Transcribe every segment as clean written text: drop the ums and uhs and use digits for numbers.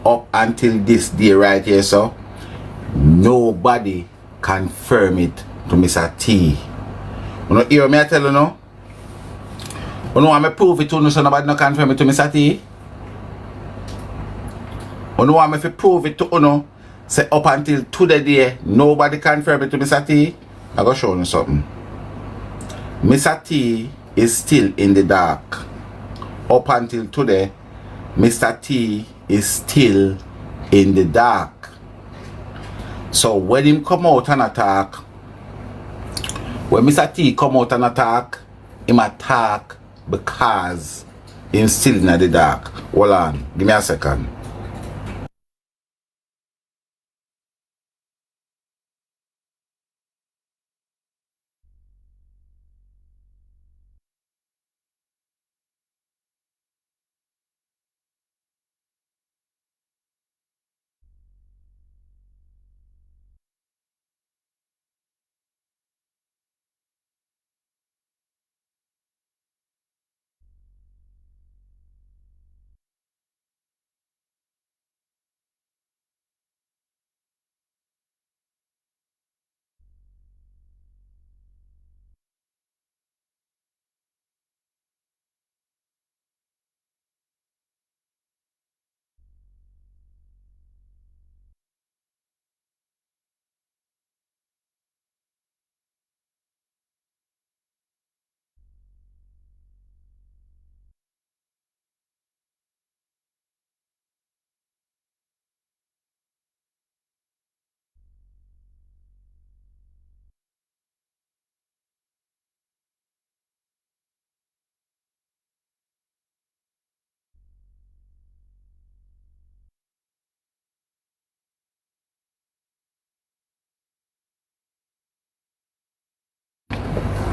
up until this day right here, so nobody confirm it to Mr. T. You know, hear me I tell you now? You know, I'm prove it to you, so nobody no confirm it to Mr. T. You know, I'm prove it to you know, say up until today, nobody confirm it to Mr. T. I go show you something. Mr. T is still in the dark. Up until today, Mr. T is still in the dark. So when him come out and attack, when Mr. T come out and attack, him attack because him still in the dark. Hold on, give me a second.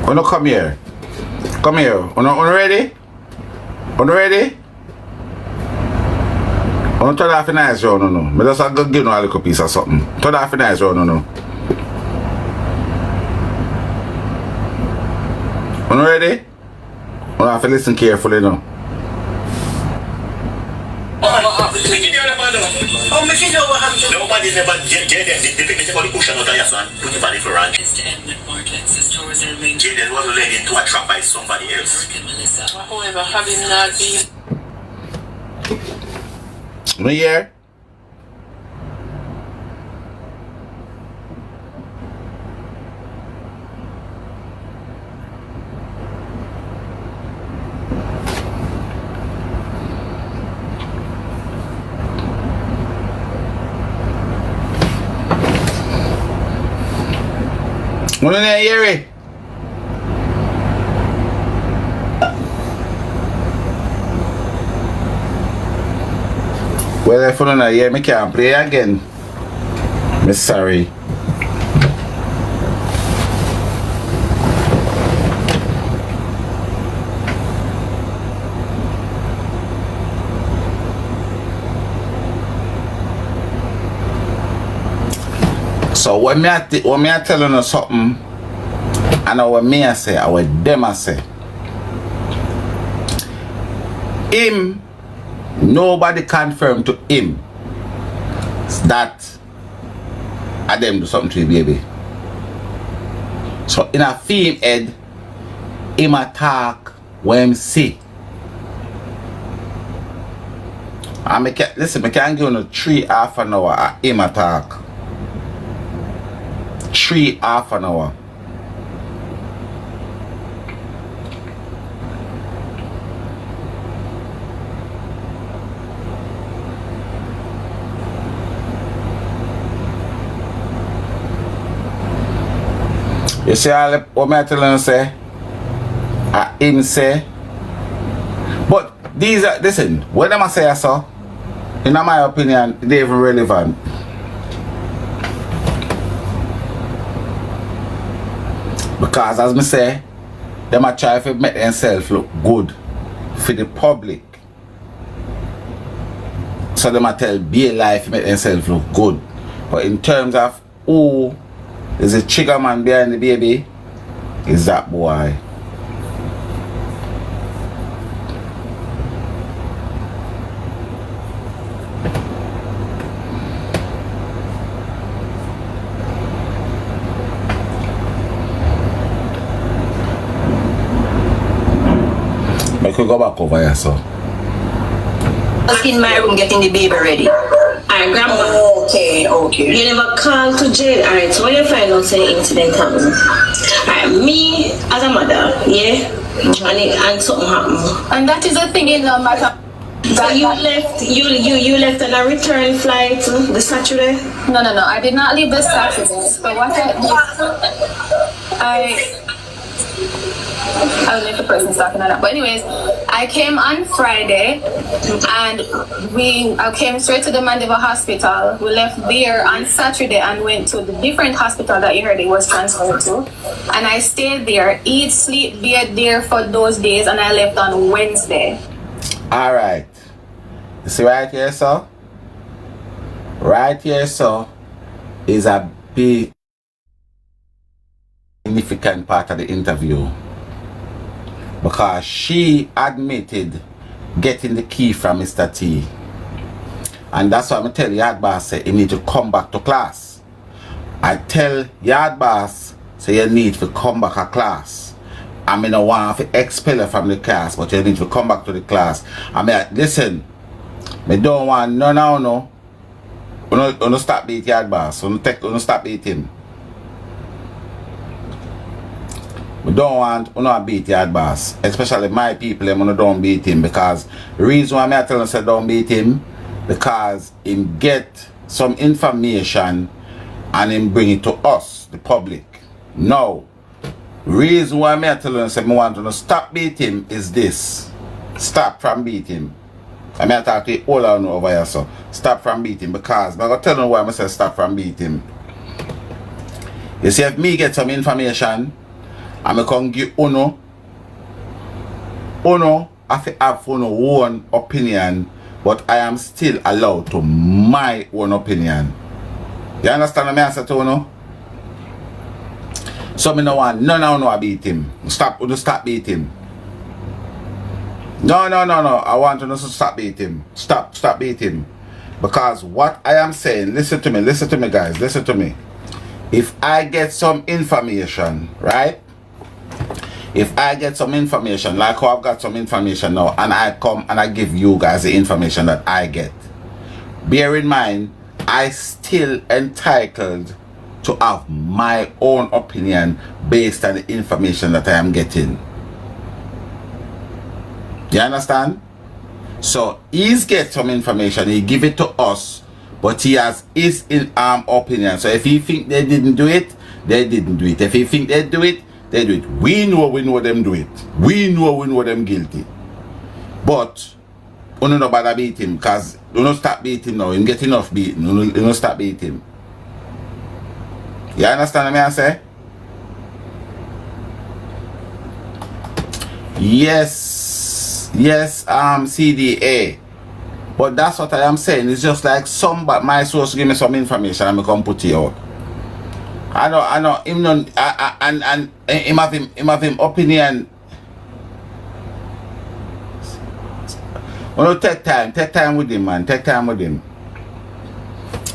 Oh no, come here. Come here. Oh no, ready? Oh no, ready? Oh no, turn off the nice round, no. Me just go give you a little piece of something. Turn off the nice round, no. Oh no, ready? Oh no, have to listen carefully now. Nobody never jayden. The picture about the cushion out of your son. Put your body for run. Jayden was led into a trap by somebody else. However, having not been. Me here? What in there, Yeri? Well, if you don't hear me, can't play again. I'm sorry. So when me I telling you something, and what me I say, or what them I say, him, nobody confirmed to him that I them do something to you, baby. So in a film head, him attack when him see. And listen, I can't give you 3 half an hour at him attack. 3 half an hour. You see all what I tell you say? Him say. But these are, listen, what am I say so? In my opinion, they're even relevant. Because as me say, them a try to make themselves look good for the public. So them a tell be life make themselves look good. But in terms of who is the trigger man behind the baby, is that boy. could go back over here, so. I was in my room getting the baby ready. Alright, grandma. Okay. You never called to jail. Alright, so when you find out say incident happened. Alright, me as a mother, yeah? And something happened. And that is the thing, no matter. So you left on a return flight the Saturday? No. I did not leave this Saturday. So what I don't know if the person's talking or not. But anyways, I came on Friday and I came straight to the Mandeville Hospital. We left there on Saturday and went to the different hospital that you heard it was transferred to. And I stayed there, eat, sleep, be there for those days, and I left on Wednesday. Alright. You see right here, sir? Right here, sir, is a big significant part of the interview. Because she admitted getting the key from Mr. T. And that's why I'm tell Yard Boss say you need to come back to class. I tell Yard Boss say you need to come back to class. I mean, I want to expel her from the class, but you need to come back to the class. I mean, listen, I don't want no. You don't stop beating Yard Boss. You don't stop beating him. We don't want to beat Yard Boss, especially my people. Them don't beat him because the reason why I tell them say don't beat him because him get some information and him bring it to us, the public. No. Reason why I tell them say I want to stop beat him is this: stop from beating him. I mean, I talk to you all over here, so stop from beating because I'm gonna tell them why I say stop from beating. You see, if me get some information, I'm going to give Uno have to have Uno own opinion, but I am still allowed to my own opinion. You understand what I say to Uno? So me no want none of Uno beat him. Stop beat him. No. I want to stop beat him. Stop beat him. Because what I am saying, listen to me guys, listen to me. If I get some information, right? If I get some information, like how I've got some information now, and I come and I give you guys the information that I get, bear in mind, I still entitled to have my own opinion based on the information that I am getting. You understand? So he's get some information, he give it to us, but he has his opinion. So if he think they didn't do it, they didn't do it. If he think they do it, they do it. We know them do it. We know them guilty. But you don't bother beat him because you don't stop beating now. You get enough beating. You don't stop beating him. You understand what I say? Yes, CDA. But that's what I am saying. It's just like somebody, my source give me some information and I come put it out. I know him and him have him opinion. Well, take time with him, man. Take time with him.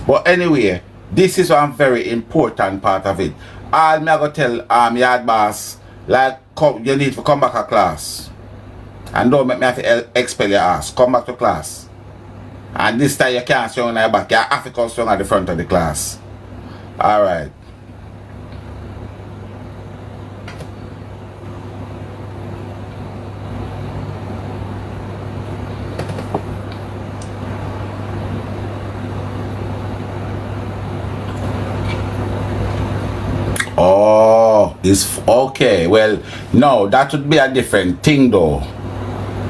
But anyway, this is one very important part of it. All me I go tell Yard Boss, like, you need to come back to class. And don't make me have to expel your ass. Come back to class. And this time you can't stay on your back. You have to come strong at the front of the class. Alright. Oh, it's okay. Well, no, that would be a different thing though.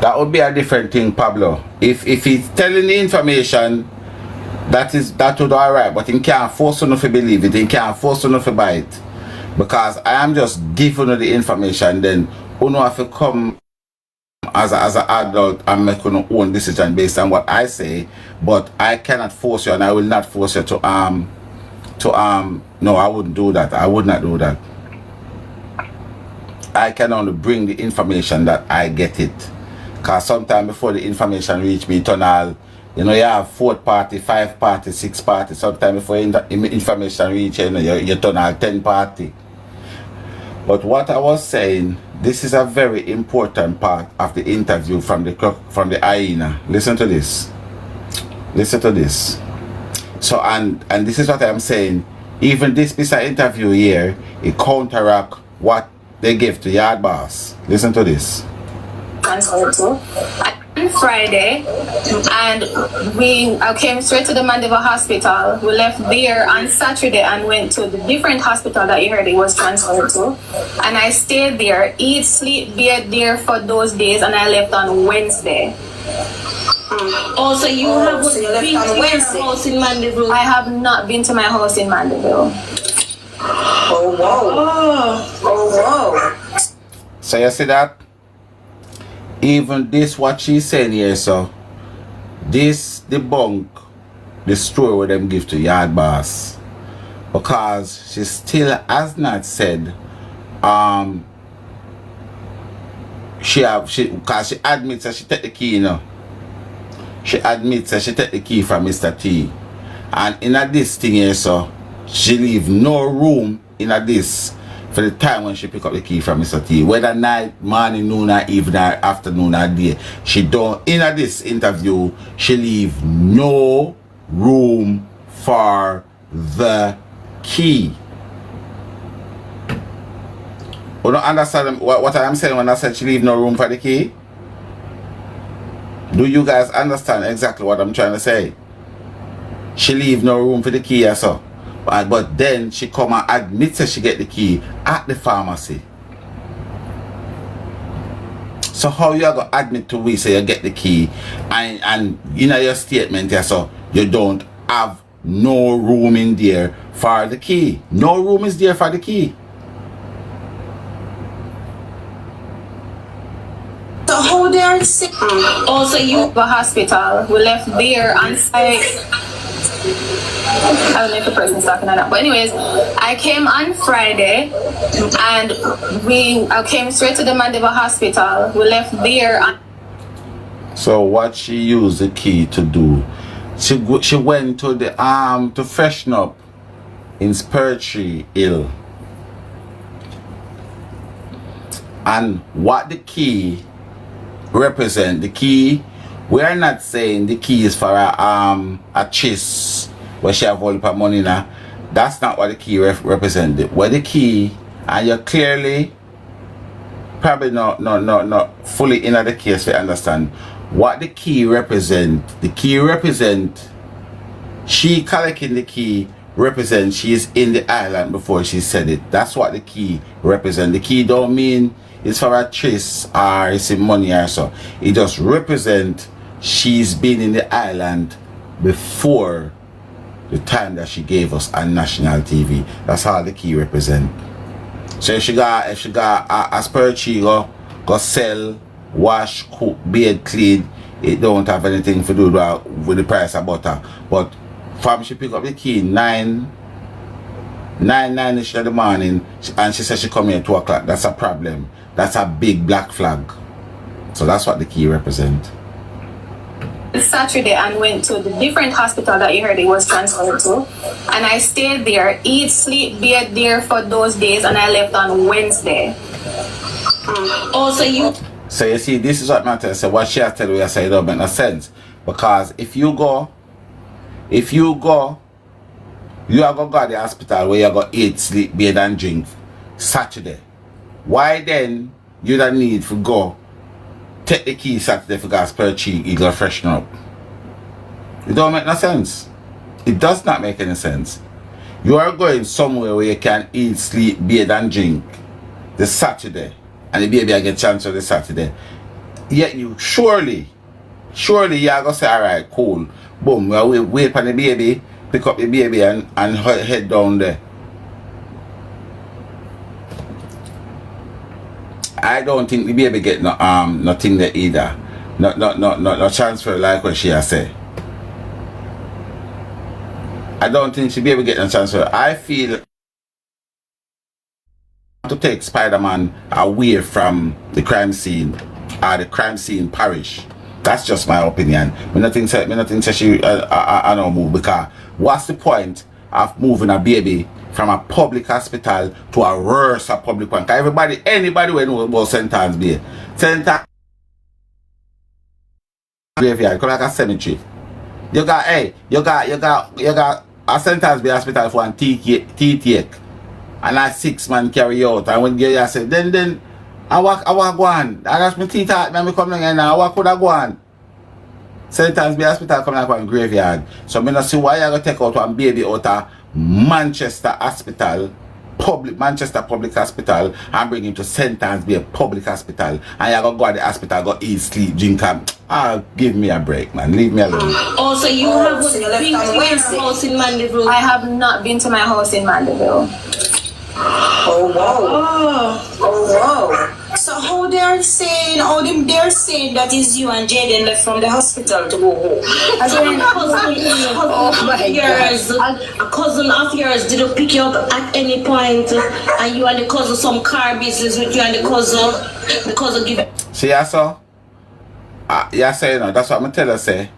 That would be a different thing, Pablo. If he's telling the information, that would alright, but he can't force you to believe it, he can't force you to buy it. Because I am just giving you the information, then you have to come as an adult and make your own decision based on what I say, but I cannot force you and I will not force you to no, I wouldn't do that. I would not do that. I can only bring the information that I get it. Because sometimes before the information reach me, turn all, you know, you have 4th party, 5th party, 6th party. Sometimes before information reach you, you turn all 10 party. But what I was saying, this is a very important part of the interview from the hyena. Listen to this. Listen to this. So and this is what I'm saying. Even this piece of interview here, it counteract what they give to Yard Boss. Listen to this. On Friday, and I came straight to the Mandeville Hospital. We left there on Saturday and went to the different hospital that you heard he was transferred to. And I stayed there, eat, sleep, be there for those days, and I left on Wednesday. Also, you have been to your house in Mandeville? I have not been to my house in Mandeville. Oh, wow. Oh, wow. So you see that? Even this what she's saying here, so this debunk the story where them give to Yard Boss, because she still has not said because she admits that she take the key, you know. She admits that she take the key from Mr. T, and in a this thing here, so she leave no room in a this for the time when she pick up the key from Mr. T, whether night, morning, noon, or evening, or afternoon, or day. She don't, in this interview, she leave no room for the key. You don't understand what I'm saying when I said she leave no room for the key? Do you guys understand exactly what I'm trying to say? She leave no room for the key, so. But then she come and admits that she get the key at the pharmacy. So how you are going to admit to we say you get the key and in your statement here, so you don't have no room in there for the key. No room is there for the key. So how they are sick? Also, you The hospital. We left there on site. I don't know if the person's talking or not. But anyways, I came on Friday and I came straight to the Mandeville Hospital. We left there on... So what she used the key to do, she went to the to freshen up in Spiritual Hill. And what the key represent, the key, we are not saying the key is for a chase where she have all the money now. That's not what the key represent. What the key, and you're clearly probably not fully in the case to understand what the key represent. The key represent, she collecting the key represent she is in the island before she said it. That's what the key represent. The key don't mean it's for a trace or it's in money or so. It just represent she's been in the island before the time that she gave us on national TV. That's all the key represent. So if she got a spiritual go sell, wash, cook, bathe, clean, it don't have anything to do with the price of butter. But from she pick up the key 9-ish in the morning, and she said she come here at 2 o'clock. That's a problem. That's a big black flag. So that's what the key represent. Saturday and went to the different hospital that you heard he was transferred to, and I stayed there, eat, sleep, be there for those days, and I left on Wednesday. also you So you see, this is what matters. So what she has tell you, I say it don't make no sense. Because if you go, you are going to go to the hospital where you are going to eat, sleep, bathe and drink Saturday. Why then you don't need to go take the key Saturday for gas per cheek, you go freshen up? It don't make no sense. It does not make any sense. You are going somewhere where you can eat, sleep, bathe and drink the Saturday, and the baby I get chance for the Saturday. Yet you surely you are going to say, alright, cool, boom, we wait for the baby, pick up the baby and head down there. I don't think the baby get nothing there either. No transfer like what she has said. I don't think she be able to get no transfer. I feel to take Spider-Man away from the crime scene or the crime scene parish. That's just my opinion. Me nothing say she I don't move, because what's the point of moving a baby from a public hospital to a worse a public one. Cause anybody will know about St. Anne's Bay. St. Anne's graveyard, come like a cemetery. You got a St. Anne's Bay hospital for one teeth and a 6-man carry out. And when you say, then I walk go on. I got my teeth out, me come down now. I walk would I go on. St. Anne's Bay hospital come like one graveyard. So I don't see why you gonna take out one baby out of Manchester Hospital, Manchester Public Hospital, and bring him to St. Anne's Bay Public Hospital. And you gonna go to the hospital, go eat, sleep, drink, give me a break, man. Leave me alone. Also, you have been to your house in Mandeville. I have not been to my house in Mandeville. Oh wow. So how they're saying that is you and Jayden left from the hospital to go home. Again, a cousin of yours didn't pick you up at any point, and you and the cousin some car business with you and the cousin give. See, you know, that's what I'm tell you, say.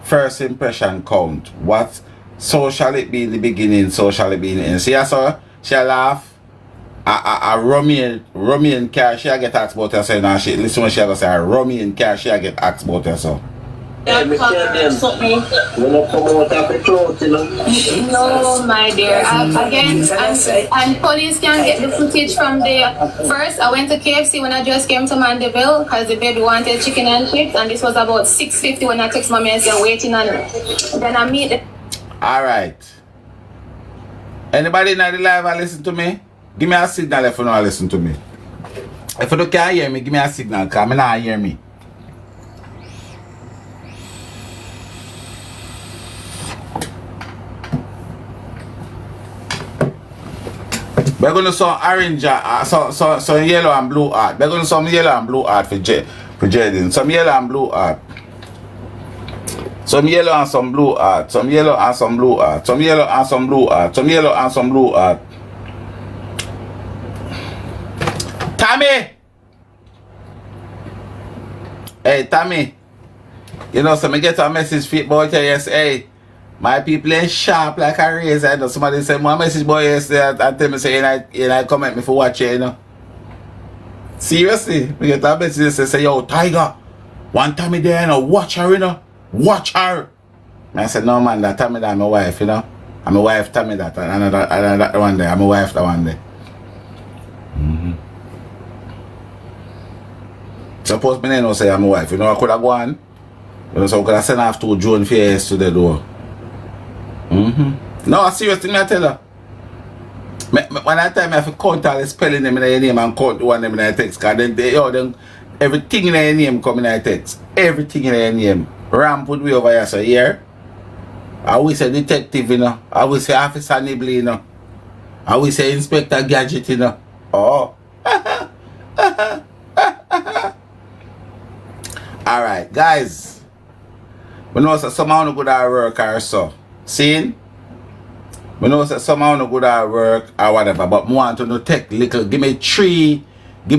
First impression count. What? So shall it be in the beginning, so shall it be in the end. See, so she laugh. A Romanian car, she get asked about herself now. She listen when she go say a Romanian car, she get asked about herself. No, my dear. Again, and police can get the footage from there. First, I went to KFC when I just came to Mandeville because the baby wanted chicken and chips, and this was about 6:50 when I text mommy and said waiting on it. Then I meet. Alright. Anybody in the live and listen to me? Give me a signal if you don't listen to me. If you don't can hear me, give me a signal because I don't hear me. We're going to some orange, some yellow and blue art. We're going to some yellow and blue art for Jayden. Some yellow and blue art. Some yellow and some blue art. Some yellow and some blue art. Some yellow and some blue art. Some yellow and some blue art. Tommy! Hey, Tommy. You know, so me get a message for boy yes, hey. My people ain't sharp like a razor. I know somebody sent me a message boy yesterday and tell me say you know, comment me for watching, you know. Seriously, we get a message that say, yo, Tiger, one Tommy there, you know, watch her, you know. Watch her. And I said, no man, that Tommy that my wife, you know. I'm a wife Tommy that and that one day. I'm a wife that one day. Suppose me no say I'm a wife, you know I could have gone. You know, so I could have sent off to Joan Face to the door. No, seriously, me I tell her. When I tell me I have to count all the spelling them in your name and count the one them in your text, because then everything in your name come in your text. Everything in your name. Ram put me over here, so here. I will say detective, you know. I will say officer Nibley, you know. I will say Inspector Gadget, you know. Oh. Alright, guys. We know that somehow no good at work or so. See? We know that somehow no good at work or whatever. But I want to take little. Give me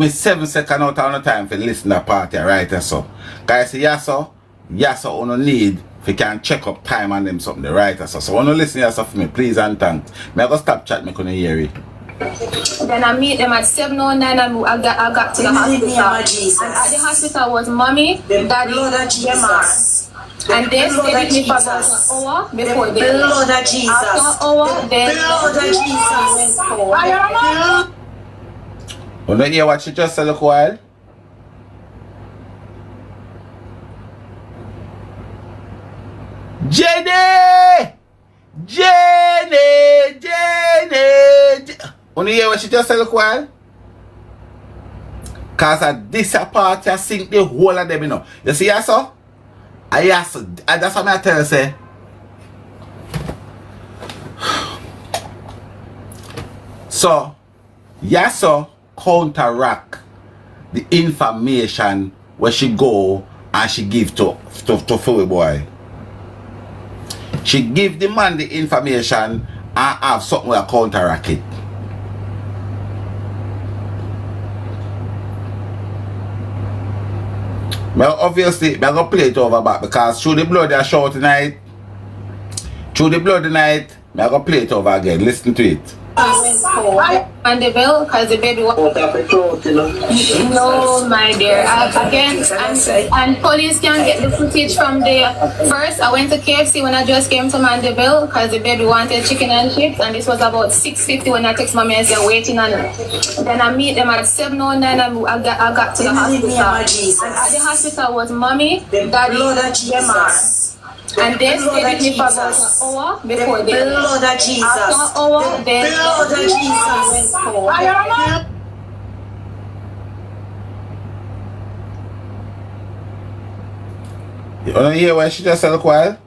7 seconds out of the time for listen to the party, right? So. Guys, yes, so you no need if you can check up time and them something, right? So when you listen to yourself for me, please and thanks. I go stop chat, I couldn't hear it. Then I meet them at 7:09 and I got to the hospital. And at the hospital was mommy, daddy, Gemma. And they stayed with me for about an hour before they left. Blood of Jesus. After an hour, then Blood of Jesus. You don't hear what she just said a while? Jenny! You hear what she just said a while? Cause at this party I sing the whole of them, you know. You see that so? That's what I tell you, say. So, yes, so counteract the information where she go and she give to Philly boy. She give the man the information and have something to counteract it. Well, obviously, I'm going to play it over back because through the blood I show tonight, Through the bloody night, I go play it over again. Listen to it. And the bill, because the baby was. No, my dear. And police can get the footage from the first. I went to KFC when I just came to Mandeville because the baby wanted chicken and chips, and this was about 6:50 when I text mommy and said waiting on it. Then I meet them at 7:09 and I got to the hospital. And at the hospital was mommy, daddy, them. And they stayed with me for about an hour before they Blood of Jesus. After an hour, then Blood of Jesus. You wanna hear why she just said a while?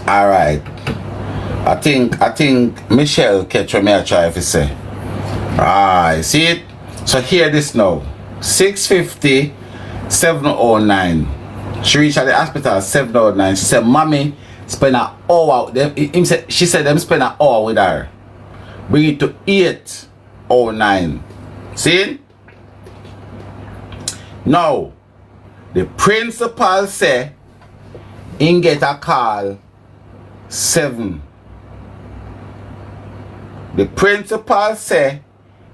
All right. I think Michelle catch what me I try to say. You see it? So hear this now. 6:50, 7:09. She reached at the hospital at 7:09. She said, "Mommy spend an hour." She said them spend an hour with her. Bring it to 8:09. See? Now, the principal say he get a call 7. The principal say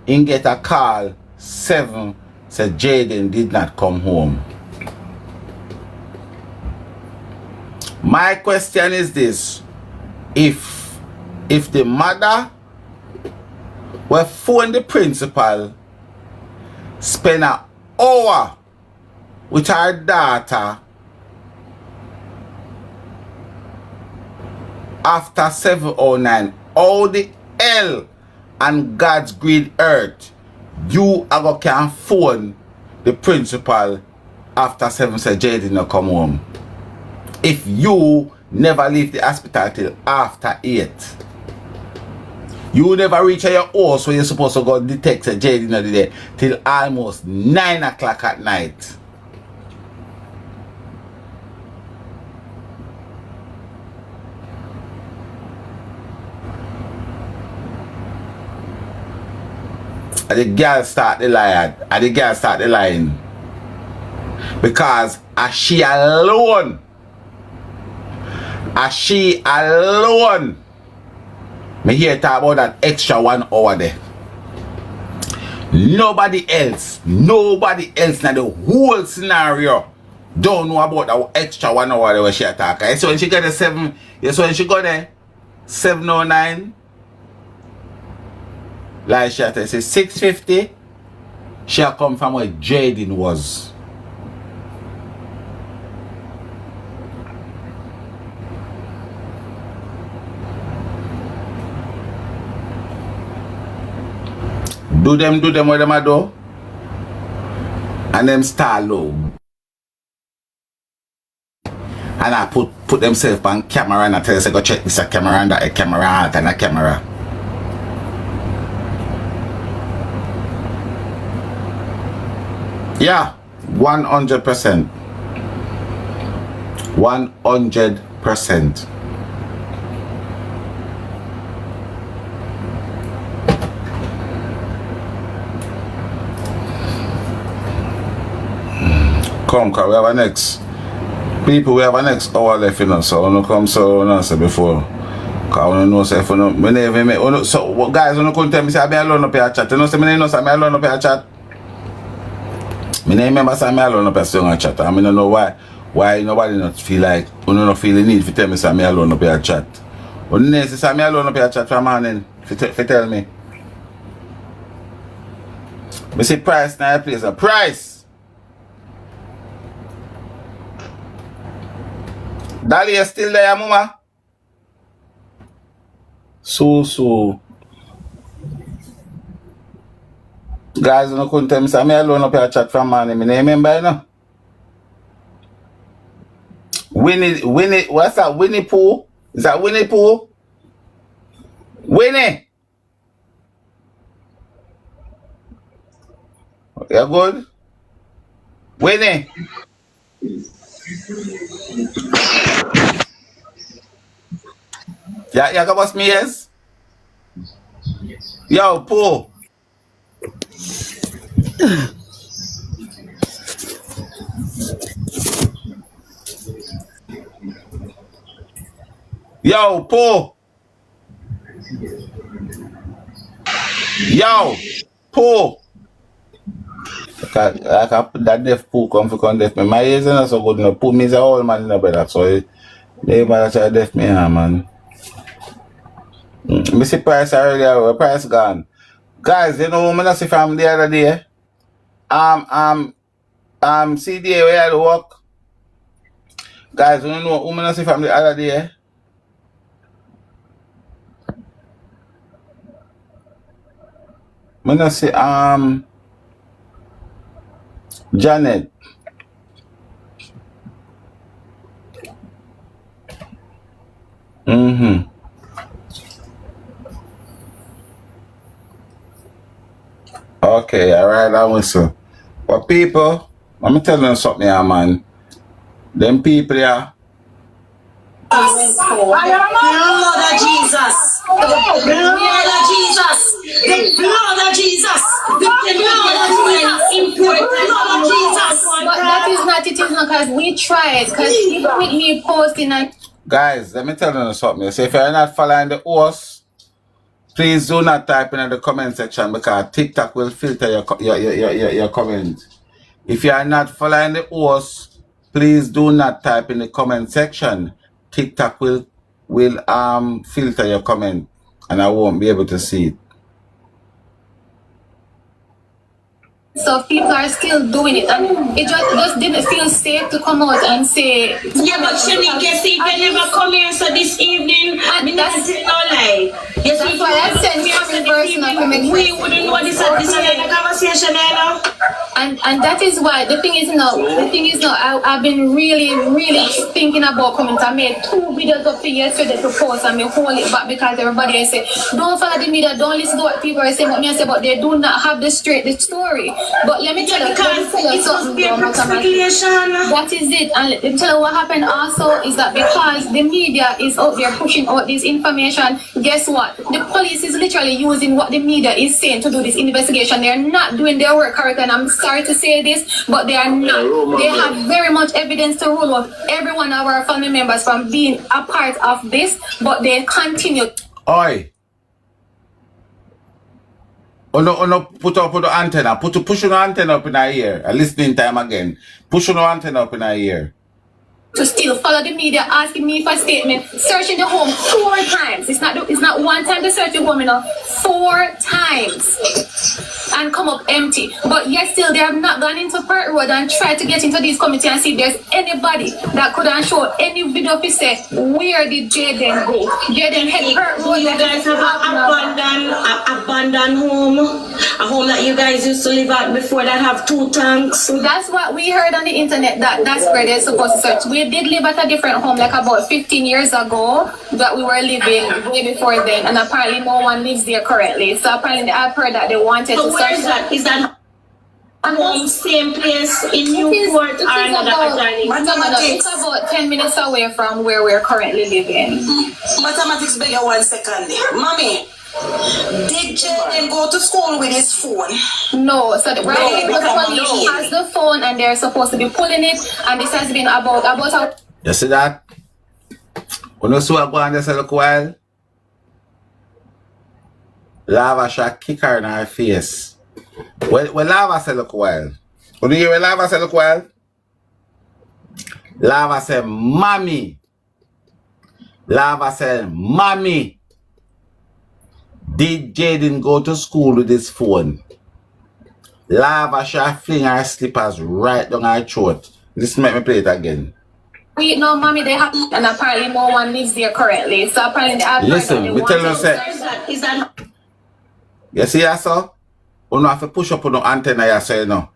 he get a call 7. Said Jayden did not come home. My question is this: if the mother will phone the principal, spend an hour with her daughter after 7:09, all the hell and God's green earth you ever can phone the principal after 7 say Jayden not come home? If you never leave the hospital till after 8, you never reach your house where you're supposed to go detect say Jayden not there till almost 9 o'clock at night. And the girl start the lie. And the girl start the lying. Because as she alone. Me hear talk about that extra 1 hour there. Nobody else in the whole scenario don't know about that extra 1 hour there where she attack. So when she got the 7, yes, when she got there 7:09. Like she had to say 6:50, she had come from where Jayden was. Do them what them a do. And them star low. And I put themselves on camera and I tell them, go check this a camera and that a camera and a camera. Yeah, 100%. 100%. Come, cause we have a next people. We have a next hour left, you know. So I don't come so I say before. Cause I don't know say if no, me never make. So what guys? You couldn't tell me say I be alone up here chat. You know, say me know say me alone up here chat. Me never remember say me alone up here still chat. I mean, I don't know why nobody not feel like, you don't feel the need to tell me say me alone up here chat. But next say me alone up here chat from morning. If tell me. Me say price now place a price. Dali is still there, mama. So. Guys, you couldn't tell me, say, me alone up here chat from morning. Me remember, you know. Winnie, what's that? Winnie Pooh? Is that Winnie Pooh? Winnie! You good? Winnie. Yeah, you got what's me is? Yo, Pooh. Yo, Pooh. Yo, Pooh. I can put that deaf Pooh come for come deaf me. My ears are not so good. No, Pooh means a old man in the bed. So they better try deaf me, man. Me see price earlier. Price gone. Guys, you know when I see from the other day. CDA where I work. Guys, you know who I see from the other day. When I see Janet. Okay, alright, I whistle. But people, let me tell you something here, man. Them people here. Blood of Jesus. The blood of Jesus. The blood of Jesus. The blood of Jesus. Blood of Jesus. But that is not, it is not because we tried. Because even with me posting and Guys, let me tell you something. So if you're not following the host, please do not type in the comment section because TikTok will filter your comment. If you are not following the host, please do not type in the comment section. TikTok will filter your comment and I won't be able to see it. so people are still doing it, and it just didn't feel safe to come out and say. Yeah, but Shanique, you see, if you never come here, so this evening, And that's no lie. You see, That's why I said we every person up to make we wouldn't know this at this other conversation, you know? And that is why the thing is now. I've been really thinking about coming. I made 2 videos up to yesterday to post and me hold it back because everybody is saying don't follow the media, don't listen to what people are saying. But me I say, but they do not have the story. But let me tell you, something. That is it. And let me tell you what happened also is that because the media is out there pushing out this information, guess what? The police is literally using what the media is saying to do this investigation. They're not doing their work correctly, and I'm sorry to say this, but they are not. They have very much evidence to rule out every one of our family members from being a part of this, but they continue. Oi. No, put up the antenna. Push your antenna up in our ear. Listening time again. Push your antenna up in our ear. To still follow the media, asking me for a statement, searching the home 4 times. It's not one time to search the home, 4 times, and come up empty. But yet still, they have not gone into Park Road and tried to get into this committee and see if there's anybody that could have shown any video to say where did Jayden go. Jayden head Park Road. You guys have an abandoned home, a home that you guys used to live at before that have 2 tanks. That's what we heard on the internet, that's where they're supposed to search. We did live at a different home like about 15 years ago that we were living way before then, and apparently no one lives there currently. So apparently I've heard that they wanted So to where search is that? Is that home same place in Newport or another adjoining? It's about 10 minutes away from where we're currently living. Mathematics beg you 1 second. Mommy, did Jayden go to school with his phone? No, so the police has the phone and they're supposed to be pulling it, and this has been about a... You see that? When you see what go on this a look while, Lava shot kick her in her face. When Lava say look while. When you hear when Lava say look while? Lava say, Mommy. Lava said, Mommy. Did Jayden go to school with his phone? Lava shot fling her slippers right down her throat. This make me play it again. We know, Mommy, they have, and apparently no one lives there currently. So apparently listen, we tell you say, Is that you see that so? You don't have to push up on the antenna here, so you know.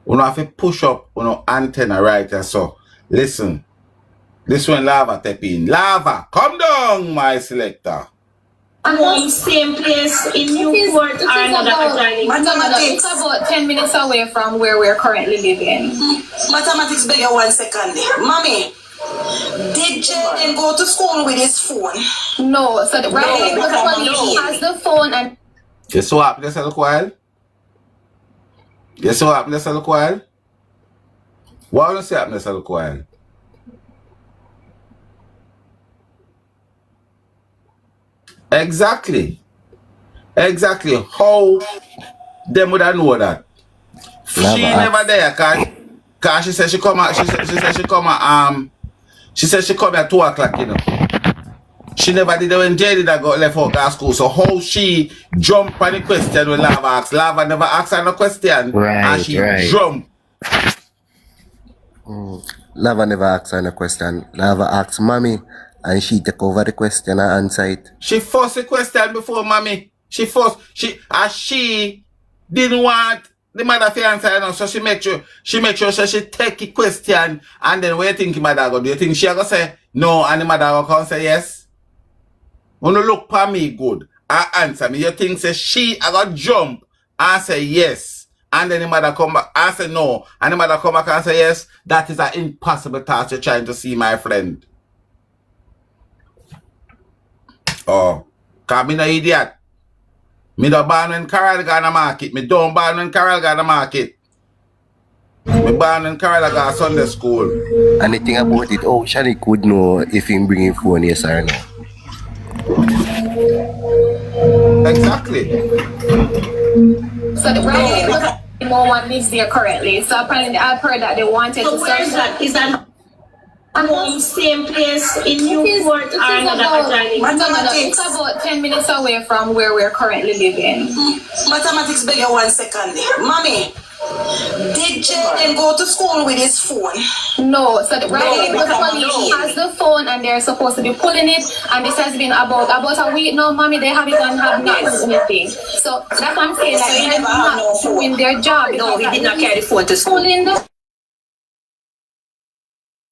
You don't have to push up on the antenna right here, so. Listen. This one Lava step in. Lava, come down, my selector. home, same place in Newport or another adjoining? It's about 10 minutes away from where we're currently living. Mathematics bigger 1 second. Mommy, did Jayden go to school with his phone? No, so the he has the phone and Guess what happened this a little while? Guess what happened this a little while? What will you say happened this a little while? Exactly. How them would have know that? She never there, cause she said she come at she said she come at 2 o'clock, you know. She never did it when Jayden got left out of school. So how she jump on the question when Lava asked? Lava never asked her no question. And she jump. Lava never asked her no question. Lava asked mommy and she take over the question and answer it. She forced the question before mommy. She didn't want the mother to answer, you know, so she make sure so she take the question and then what you think the mother go do? You think she gonna say no and the mother gonna come say yes? When you look for me good and answer me, you think say she gonna jump and say yes and then the mother come back and say no and the mother come back and say yes? That is an impossible task you're trying to see, my friend. Oh, cause me no idiot. Me no born when Carol got the market. Me don't born when Carol got the market. Me born when Carol got Sunday school. And the thing about it, oh, Shani could know if he bring him phone, yes or no. Exactly. so the no one lives there currently. So apparently I've heard that they wanted So to where search is that? Is that home, same place in Newport or another adjoining? It's about 10 minutes away from where we're currently living. Mathematics bigger 1 second. Mommy, did Jayden go to school with his phone? No, so the police has the phone and they're supposed to be pulling it, and this has been about a week now, mommy. They haven't even have not done anything. So that's what I'm saying, like they're not doing their job. No, he did not carry the phone to school. Pulling the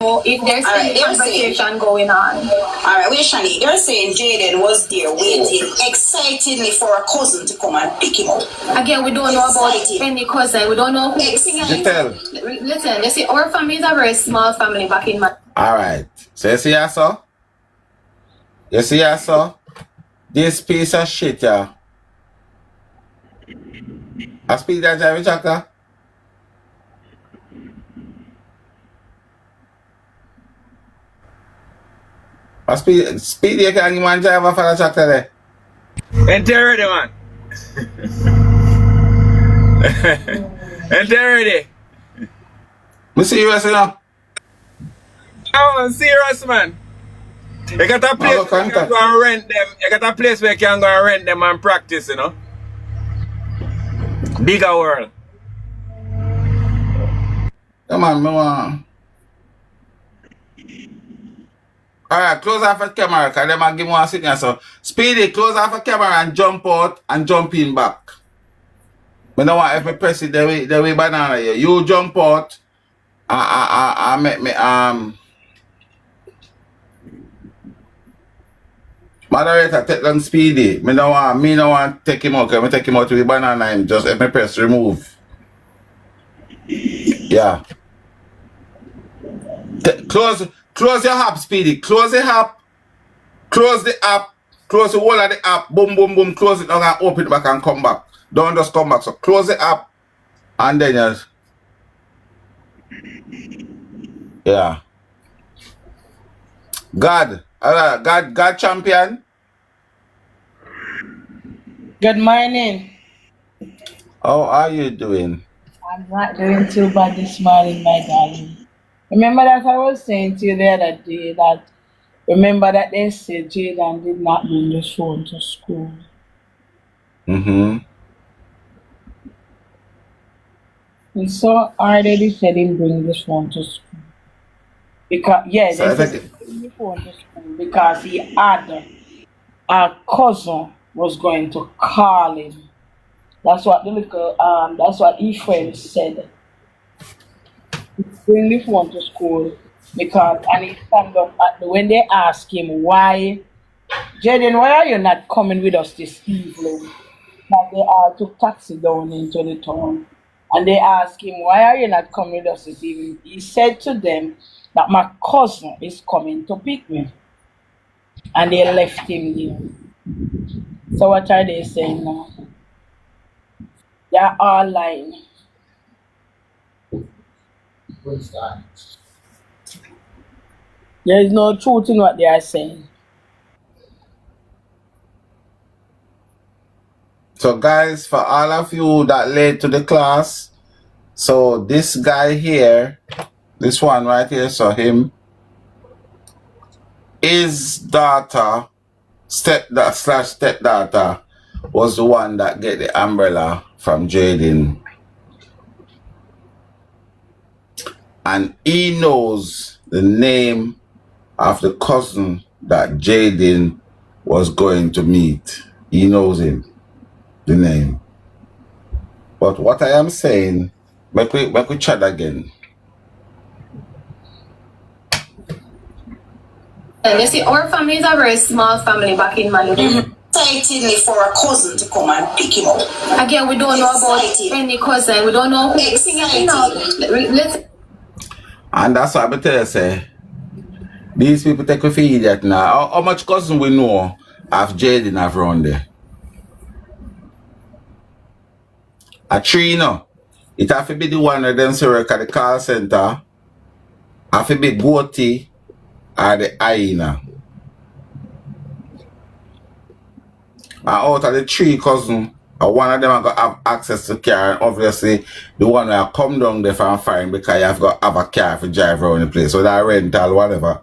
if there's any conversation going on. Alright, wait, Shani. You're saying Jayden was there waiting excitedly for a cousin to come and pick him up. Again, we don't know about any cousin. We don't know who. Listen, you see, our family is a very small family back in my. Alright. So you see I saw? This piece of shit, yeah. I speak that Jerry Chaka. Speed you can give man driver for the tractor there. Enter ready, man. Enter ready. Me serious, you know? Oh, serious, man. You got a place where you can go and rent them. You got a place where you can go and rent them and practice, you know? Bigger world. Come on, me want. Alright, close off the camera, because they might give me one signal. So, Speedy, close off the camera and jump out and jump in back. I don't want if me press it the way banana here. You jump out and make me moderator take down Speedy. Me don't want to take him out, because I take him out with the banana and just if me press remove. Yeah. Close your app, Speedy. Close the app. Close the app. Close the whole of the app. Boom, boom, boom. Close it now and open it back and come back. Don't just come back. So close the app and then just. Yeah. God champion. Good morning. How are you doing? I'm not doing too bad this morning, my darling. Remember that I was saying to you the other day that remember that they said Jayden did not bring the phone to school. Mm-hmm. And so already said him bring the phone to school. Because they said bring the phone to school because he had a cousin was going to call him. That's what that's what his friend said. Bring the phone to school because and he stand up when they ask him why Jayden, why are you not coming with us this evening? Like they all took taxi down into the town. And they asked him, why are you not coming with us this evening? He said to them that my cousin is coming to pick me. And they left him there. So what are they saying now? They're all lying. There is no truth in what they are saying. So guys, for all of you that late to the class, so this guy here, this one right here, so him, his daughter, stepdaughter, was the one that get the umbrella from Jayden. And he knows the name of the cousin that Jayden was going to meet. He knows him, the name. But what I am saying, make we chat again. And you see, our family is a very small family back in Mali. Excited for a cousin to come and pick him up. Again, we don't know about any cousin. We don't know who. Let's. And that's what I tell you, say. These people take a for idiot now. How much cousin we know of Jayden have around there? A tree, you know. It have to be the one of them who work at the call center. Have to be Goatee or the hyena. And out of the three cousins, one of them are going to have access to car, and obviously the one that come down there from fine because you have got to have a car to drive around the place, so that rental, whatever.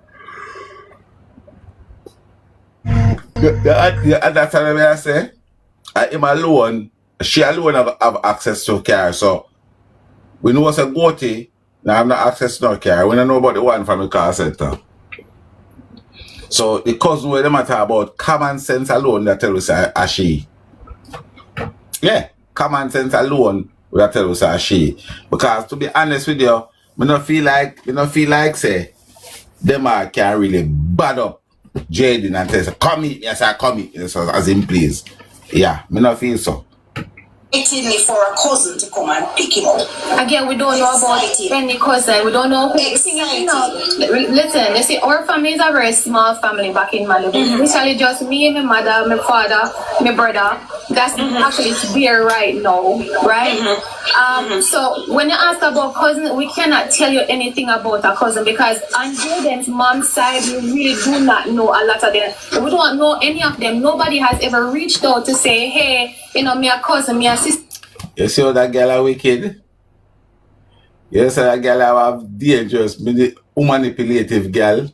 That's what I say. Him alone, she alone have access to a car, so we know what's a Goatee, now have no access to no car. We don't know about the one from the car center. So the cousin where they matter about common sense alone that tell us a she. Yeah, common sense alone that tell us a she. Because to be honest with you, we don't feel like say them can really bad up Jayden and say, come meet me, I say come meet me, so as in please. Yeah, me not feel so. Excited for a cousin to come and pick him up. Again, we don't know about any cousin. We don't know who. Listen, you see, our family is a very small family back in Mali. Literally just me, my mother, my father, my brother. That's actually there right now, right? So when you ask about cousin, we cannot tell you anything about a cousin because on Jayden's mom's side, we really do not know a lot of them. We don't know any of them. Nobody has ever reached out to say, hey, you know, me a cousin, me a sister. You see how that girl are wicked? You see that girl have dangerous, manipulative girl.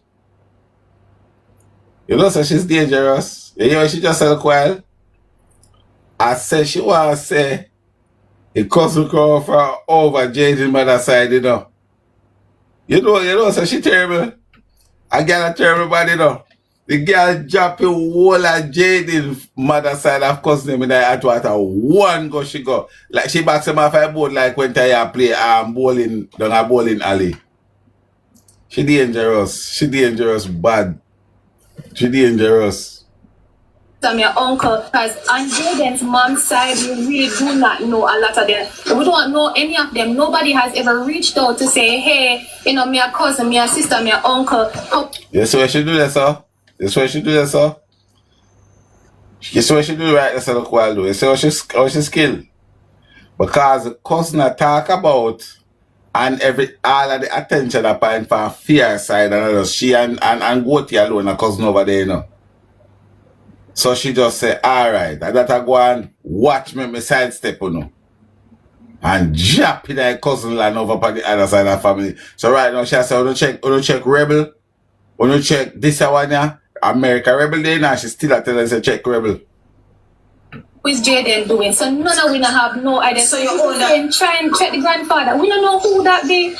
You know, so she's dangerous. You know, she just said a while. I said she want to say the cousin come from over Jayden's mother side, you know. You know, so she terrible. A girl a terrible body, you know. The girl dropping whole of Jayden's mother side of cousin in the Atwater. One go she go. Like she backs him off a board like when I play bowling down a bowling alley. She dangerous. She dangerous bad. She dangerous. I'm your uncle, because on Jayden's mom's side, we really do not know a lot of them. We don't know any of them. Nobody has ever reached out to say, hey, you know, me a cousin, me a sister, me a uncle. Yes, what she do that, sir? Yes, what she do that, sir? Yes, what she do right, that's look while do. Yes, how she skill. Because the cousin I talk about and all of the attention I find for fear side and others, she and Goatee alone, a cousin over there, you know. So she just say, all right, I gotta go and watch me sidestep, you know. And jump in her cousin land over on the other side of the family. So right now, she say, when you check Rebel, when you check this one, yeah, America Rebel Day, now she still telling us to check Rebel. What is Jayden doing? So none of we don't have no idea. So you try and check the grandfather. We don't know who that be.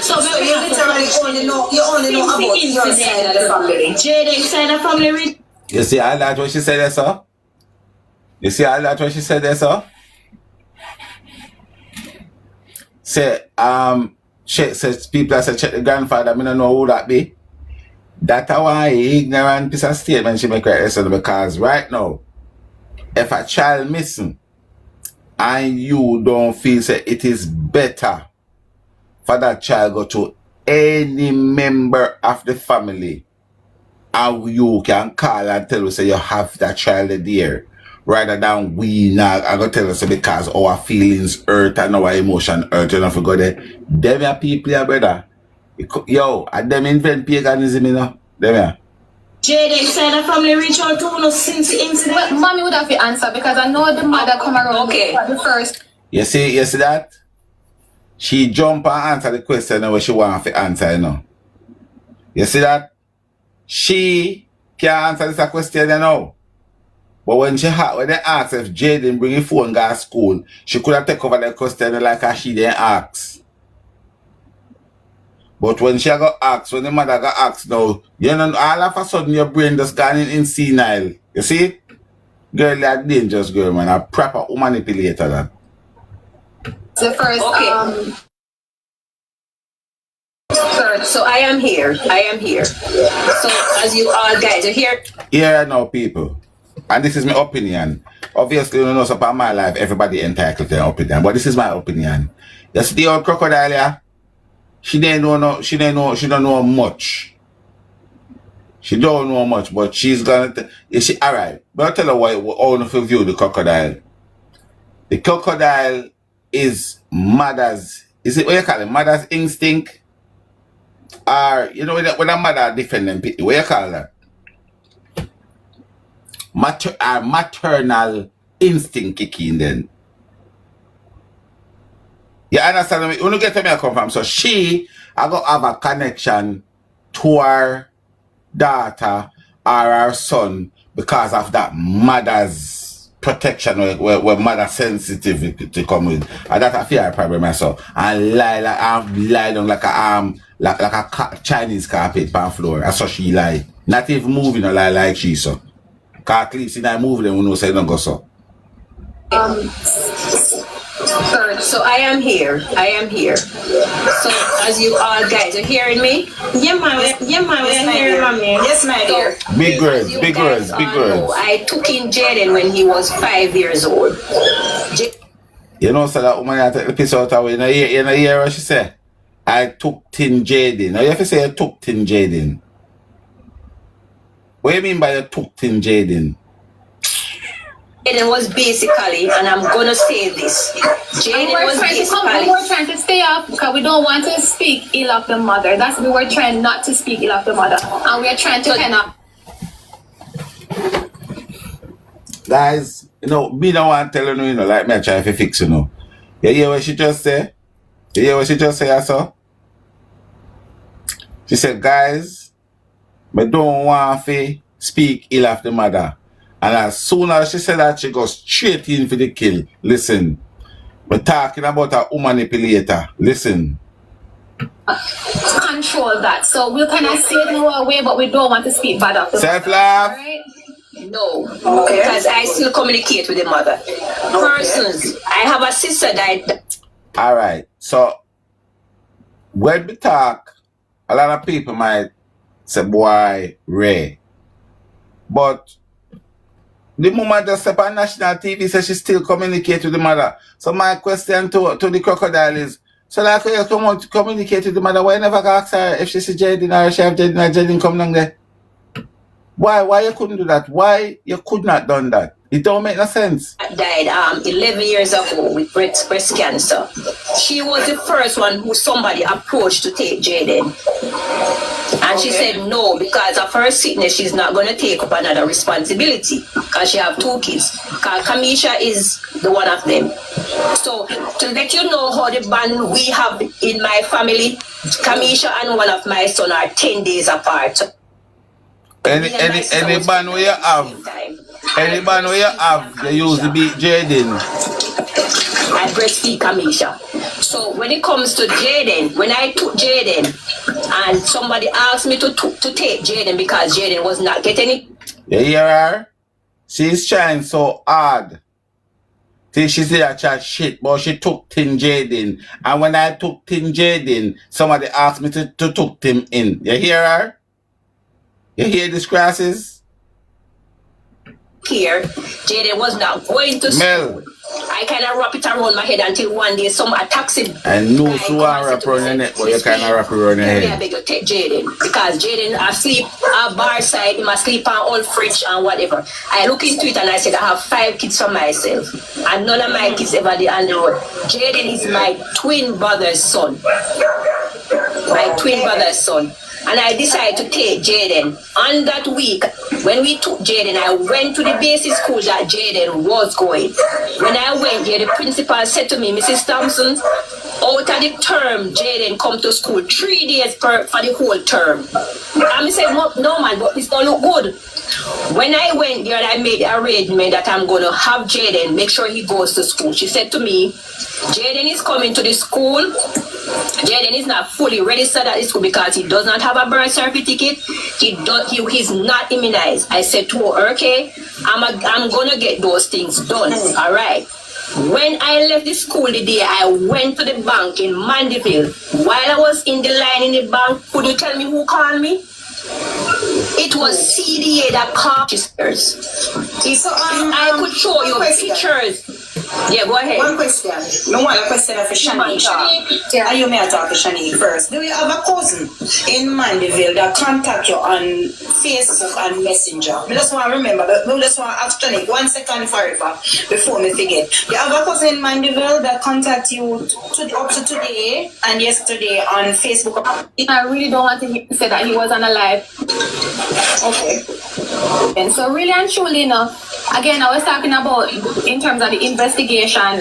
So you literally only know about your side of the family. Jayden's side of the family. You see all that what she said there, sir? You see all that what she said there, sir? Say, she says people that say check the grandfather, I don't know who that be. That's why ignorant piece of statement she make right yesterday, because right now, if a child missing and you don't feel say it is better for that child go to any member of the family and you can call and tell us say you have that child there, rather than we now I go tell us because our feelings hurt and our emotion hurt, you know, for go there. Them are people here, brother. Yo, and them invent paganism, you know. Them here. Jayden said the family reach out to us since the incident. But mommy would have to answer because I know the mother come around for the first. You see that? She jump and answer the question where she want to answer, you know. You see that? She can't answer this question, you know. But when they ask if Jayden bring his phone go to school, she could have taken over the question like she didn't ask. But when she got asked, when the mother got asked now, you know, all of a sudden your brain just gone in senile. You see it? Girl, you're a dangerous girl, man. A proper manipulator, that. The first, Sir, so I am here. So as you all guys are here. Here now, people. And this is my opinion. Obviously, you know, so about my life, everybody entitled to their opinion. But this is my opinion. You see the old crocodile here? She don't know much. She don't know much, but she's gonna alright. But I'll tell her why all of you view the crocodile. The crocodile is mother's, is it what you call it? Mother's instinct? Or you know when a mother defend them, what you call that? Maternal instinct kicking then. You understand me? When you get to me, I come from. So she, I got have a connection to her daughter or her son because of that mother's protection where mother sensitivity to come with. And that's a fear problem myself. And lie down like a Chinese carpet on floor. That's how she lie. Not even moving or lie like she so. Cause at least in I move them, we know say don't go so. Sir, so I am here. So as you all guys are hearing me? Yeah, ma'am, we're hearing mommy. Yes, my dear. Big words. I took in Jayden when he was 5 years old. You know, so that woman I take the piss out of her. You know, hear what she say? I took in Jayden. Now you have to say you took in Jayden. What do you mean by you took in Jayden? Jayden was basically, and I'm gonna say this. Jayden was basically. We were trying to stay off because we don't want to speak ill of the mother. We were trying not to speak ill of the mother, and we are trying to kind of. Guys, you know, me don't want to tell you, you know, like me I try to fix, you know. You hear what she just say? I saw? She said, guys, I don't want to speak ill of the mother. And as soon as she said that, she goes straight in for the kill. Listen, we're talking about a manipulator. Listen. Control that. So we kind of say it in our way, but we don't want to speak bad of the self-love. Right? No, because I still communicate with the mother. Persons, I have a sister that. All right. So when we talk, a lot of people might say, boy, Ray. But the woman just step on national TV says she still communicates with the mother. So my question to the crocodile is, so like you come out to communicate with the mother, why you never ask her if she see Jayden or she have Jayden or Jayden come down there? Why you couldn't do that? Why you could not done that? It don't make no sense. Died 11 years ago with breast cancer. She was the first one who somebody approached to take Jayden. And she said no, because of her sickness, she's not going to take up another responsibility because she have 2 kids. Because Kamisha is the one of them. So to let you know how the bond we have in my family, Kamisha and one of my son are 10 days apart. Any band where you have, they use to beat Jayden. I breastfeed Kamisha. So when it comes to Jayden, when I took Jayden, and somebody asked me to take Jayden because Jayden was not getting it. You hear her? She's trying so hard. Till she say I chat shit, but she took Tin Jayden. And when I took Tin Jayden, somebody asked me to took him in. You hear her? You hear these crosses? Here, Jayden was not going to school. I kind of wrap it around my head until one day a taxi. I know so I wrap around your neck, but you kind of wrap around your head. I beg you take Jayden because Jayden asleep at bar side, he must sleep on old fridge and whatever. I look into it and I said I have 5 kids for myself, and none of my kids ever did on the road. Jayden is my twin brother's son. My twin brother's son. And I decided to take Jayden. On that week, when we took Jayden, I went to the basic school that Jayden was going. When I went there, the principal said to me, Mrs. Thompson, out of the term, Jayden come to school 3 days for the whole term. And I said, no man, but this don't look good. When I went there and I made the arrangement that I'm going to have Jayden make sure he goes to school, she said to me, Jayden is coming to the school. Jayden is not fully registered at the school because he does not have a birth certificate. He's not immunized. I said to her, okay, I'm going to get those things done. All right. When I left the school the day, I went to the bank in Mandeville. While I was in the line in the bank, could you tell me who called me? It was CDA that called sisters. So I could show you pictures. Yeah, go ahead. One question. No one question for Shanique. Yeah, you may talk to Shanique first. Do you have a cousin in Mandeville that contact you on Facebook and Messenger? I just want to remember, but I just want to ask Shanique 1 second for it before me forget. You have a cousin in Mandeville that contact you up to today and yesterday on Facebook? I really don't want to say that he was on a live. Okay. And so really and truly, again, I was talking about in terms of the investigation,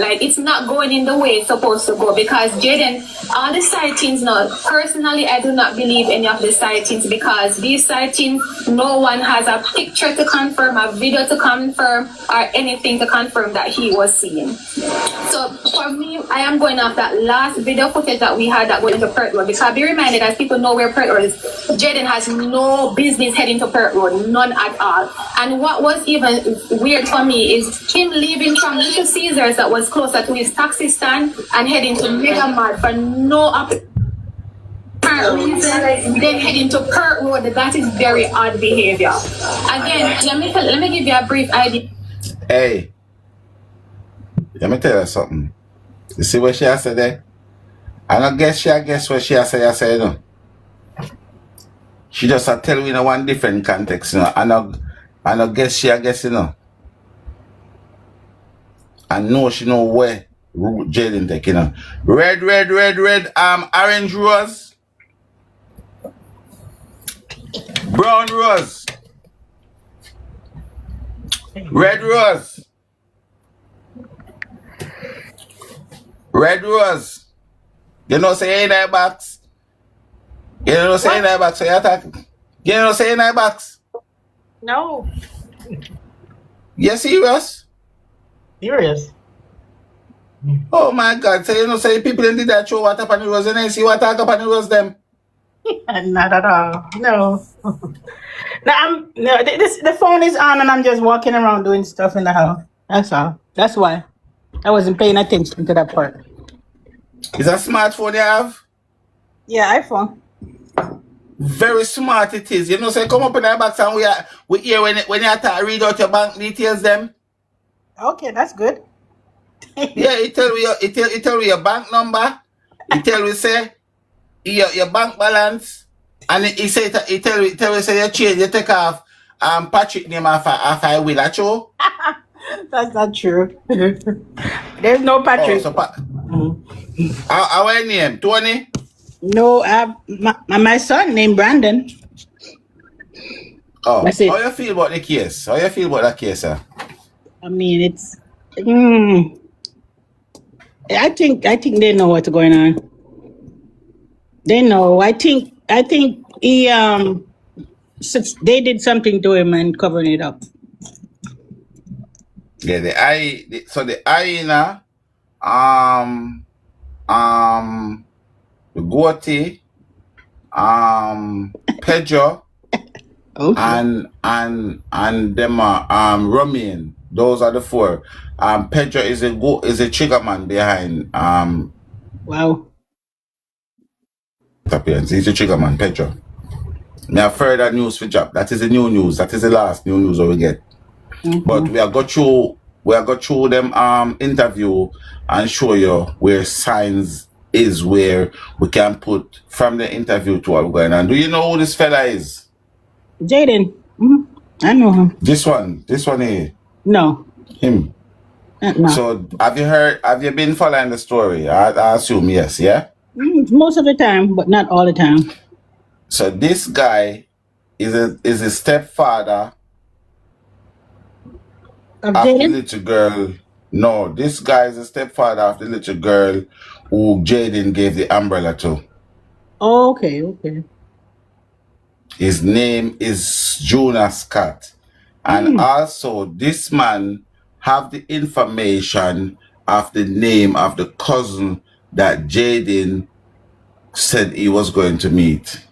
like it's not going in the way it's supposed to go because Jayden, all the sightings now, personally, I do not believe any of the sightings because these sightings, no one has a picture to confirm, a video to confirm, or anything to confirm that he was seen. So for me, I am going off that last video footage that we had that went into Perth Road because be reminded, as people know where Perth Road is, Jayden has no business heading to Perth Road, none at all. And what was even weird for me is him leaving from Little Caesars that was closer to his taxi stand and heading to Mega Mart for no apparent reason, then heading to Perth Road. That is very odd behavior. Again, let me give you a brief idea. Hey, let me tell you something. You see what she has said there? I don't guess what she has said, you know. She just tell me in one different context, you know. I don't guess, you know. I know she know where Jayden take, you know. Red, orange rose. Brown rose. Red rose. Red rose. You know say in that box. You know say in that box, so you attack. You know say in that box. No. You serious? Serious. Oh my God! So you know say people in that show what up on the rose and then see what talk up on the rose them. Not at all. No. The phone is on and I'm just walking around doing stuff in the house. That's all. That's why I wasn't paying attention to that part. Is that smartphone you have? Yeah, iPhone. Very smart it is. You know, say come up in that box and we hear when you have to read out your bank details them. Okay, that's good. Yeah, it tell you your bank number. It tell you say your bank balance, and it tell you say you change, you take off Patrick name off I will at you. That's not true. There's no Patrick. Oh, so our name Tony? No, my son named Brandon. Oh, that's it. How you feel about the case? How you feel about that case, sir? I mean, it's. I think they know what's going on. They know. I think he they did something to him and covering it up. Yeah, the hyena, the goatee, Pedro, okay. and them Romain. Those are the 4. Pedro is a trigger man behind Wow. Appearance. He's a trigger man, Pedro. Me have further news for drop. That is the new news. That is the last new news we get. But we are go through them interview and show you where signs is where we can put from the interview to what we're going on. Do you know who this fella is? Jayden. I know him. This one here. No. Him. No. So have you been following the story? I assume yes, yeah? Most of the time, but not all the time. So this guy is a stepfather Of the Jayden? little girl. No, this guy is a stepfather of the little girl who Jayden gave the umbrella to. Oh, okay. His name is Jonah Scott. And also this man have the information of the name of the cousin that Jayden said he was going to meet.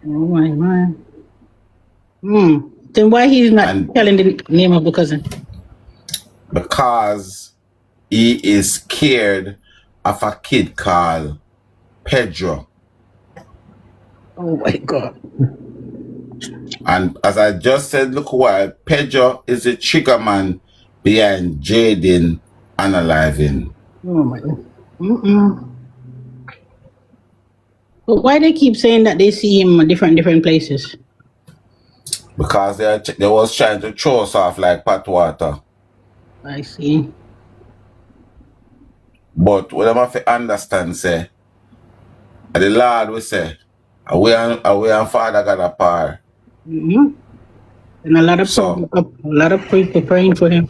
Oh my. Then why he's not telling the name of the cousin? Because he is scared of a kid called Pedro. Oh my God. And as I just said, look why Pedro is the trigger man behind Jayden unaliving. Oh my God. But why they keep saying that they see him at different places? Because they was trying to throw us off like pot water. I see. But what I have to understand, say, the Lord will say, away and Father God apart. And a lot of people praying for him.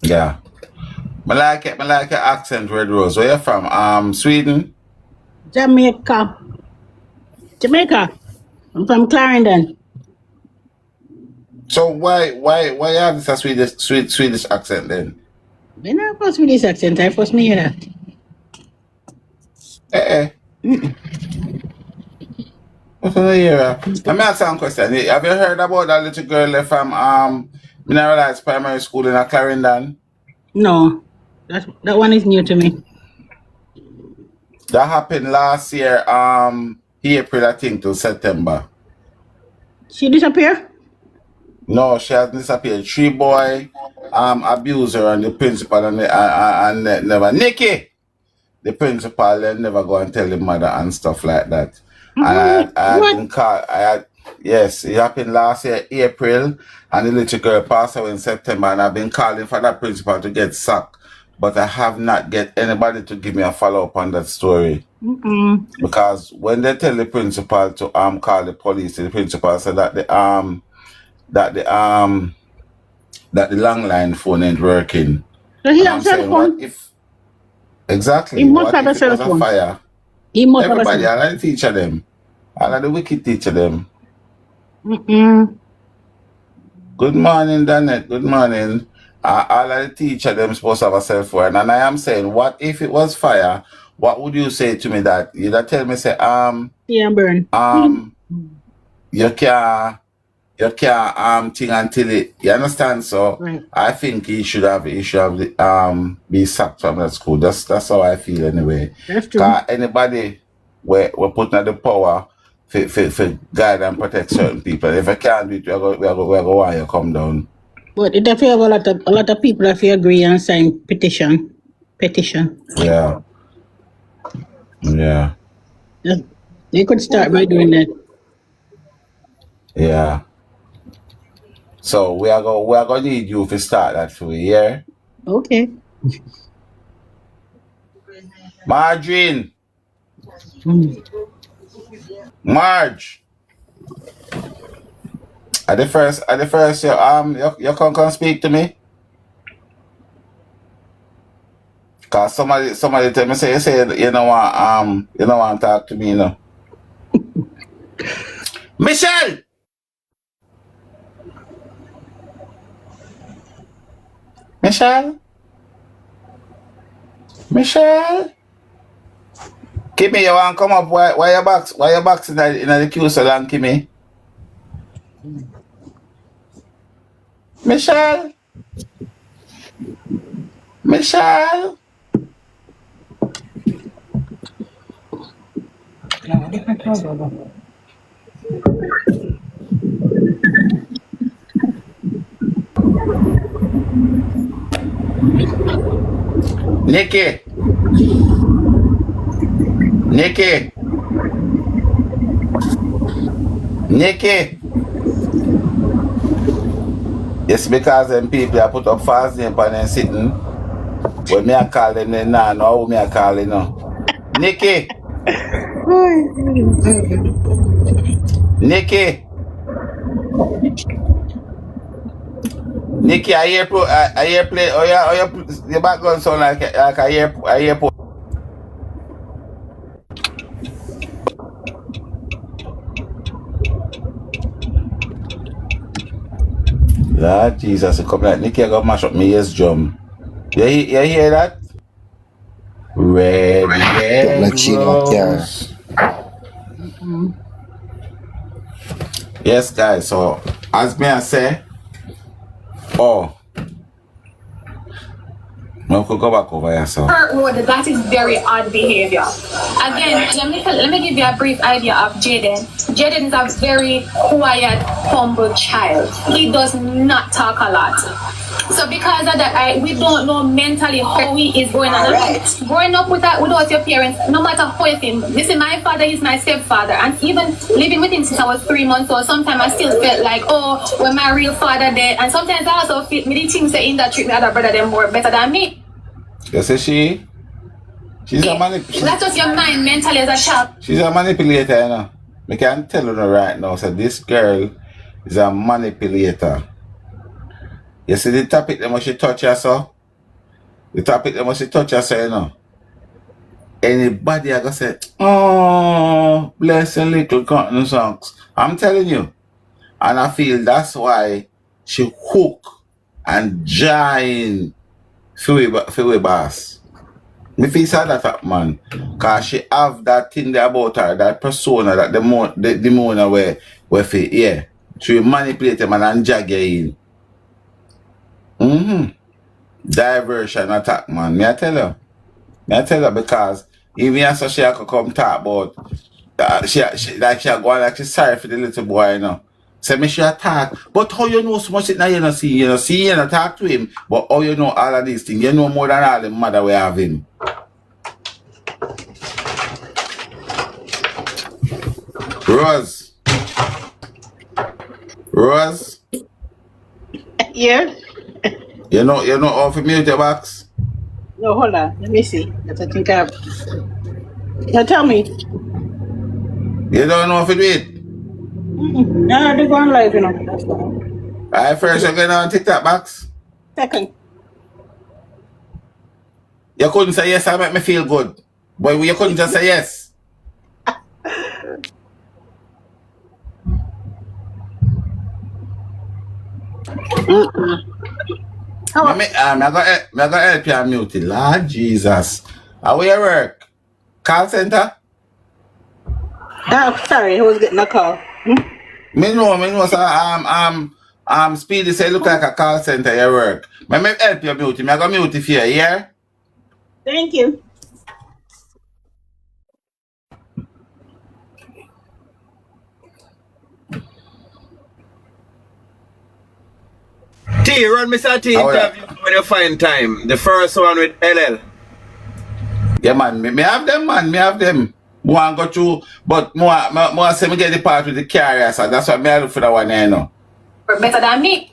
Yeah. I like your accent, Red Rose. Where you from? Sweden? Jamaica. I'm from Clarendon. So why you have this Swedish accent then? When I first with this accent, I first hear that. What's the year? Let me ask you a question. Have you heard about that little girl from Mineralized Primary School in Clarendon? No. That one is new to me. That happened last year, April, I think, to September. She disappeared? No, she has disappeared. 3 boy abused her and the principal and never Nikki. The principal then never go and tell the mother and stuff like that. I had been called. Yes, it happened last year, April, and the little girl passed away in September, and I've been calling for that principal to get sacked. But I have not get anybody to give me a follow-up on that story. Because when they tell the principal to call the police, the principal said that the long line phone ain't working. So he has a cell phone? What if exactly? He must have a cell phone. Fire? He must Everybody, have a all of the teacher them, all of the wicked teacher them. Good morning, Danette. Good morning. All of the teacher them supposed to have a cell phone, and I am saying, what if it was fire? What would you say to me that you'd tell me say yeah, burn. You can't thing until it, you understand? So right. I think he should have be sacked from that school. That's how I feel anyway. That's true. Anybody we're putting at the power for guide and protect certain people. If I can't do it, we're go want you come down. But it definitely have a lot of people that agree and sign petition. Yeah. They could start by doing that. Yeah. So we are gonna need you to start that for you, yeah? Okay. Margarine. Marge. At the first you come speak to me. Cause somebody tell me say you don't want to talk to me, you know. Michelle! Kimmy, you want to come up? Why your box in the queue so long, Kimmy? Michelle? Nikki. Nikki. Nikki. It's because them people I put up fast name and then sitting. When me I call them then now, no, me I call them now. Nikki. Nikki. Nikki, I hear play. Oh yeah, your background sound like I hear. Lord Jesus, you come like Nikki, I got mash up my ears drum. You hear that? Red rose. Yes, guys. So as me I say, no, could go back over here, so. That is very odd behavior. Again, let me give you a brief idea of Jayden. Jayden is a very quiet, humble child. He does not talk a lot. So because of that, we don't know mentally how he is going on. Right. Growing up without your parents, no matter how you feel. This is my father, he's my stepfather. And even living with him since I was 3 months old, sometimes I still felt like, when my real father dead. And sometimes I also feel me things say in that treat my other brother them more better than me. You see she's a manipulator. That's just your mind mentally as a child. She's a manipulator, you know. I can tell you right now, so this girl is a manipulator. You see the topic that she touch her, so? The topic that she touch her, so, you know. Anybody I go say, oh, bless a little cotton songs. I'm telling you. And I feel that's why she hook and join for boss. Me feel sad that man. Cause she have that thing there about her, that persona, that the demona where yeah. She manipulate him and drag you in. Diversion attack, man. Me I tell her because even as she could come talk about she going like she's sorry for the little boy, you know. Say me she attack. But how you know so much that you know see, you know talk to him, but how you know all of these things, you know more than all the mother we have him. Rose? Yeah? You know how to mute your box? No, hold on. Let me see. I think I... Now tell me. You don't know how to do it? No, they're going live, you know. That's fine. Alright, first you're going on TikTok box? Second. You couldn't say yes, I make me feel good. But you couldn't just say yes. I'm gonna help you mute it. Lord Jesus. How you work? Call center? Sorry, I was getting a call. Me know, so Speedy say look like a call center you work. Me help you mute it. I'm gonna mute it for you, yeah? Thank you. T, run Mr. T interview when you find time. The first one with LL. Yeah, man. Me have them, man. Me have them. More go through, but more say me get the part with the carrier, so that's why me look for that one, you know. Better than me.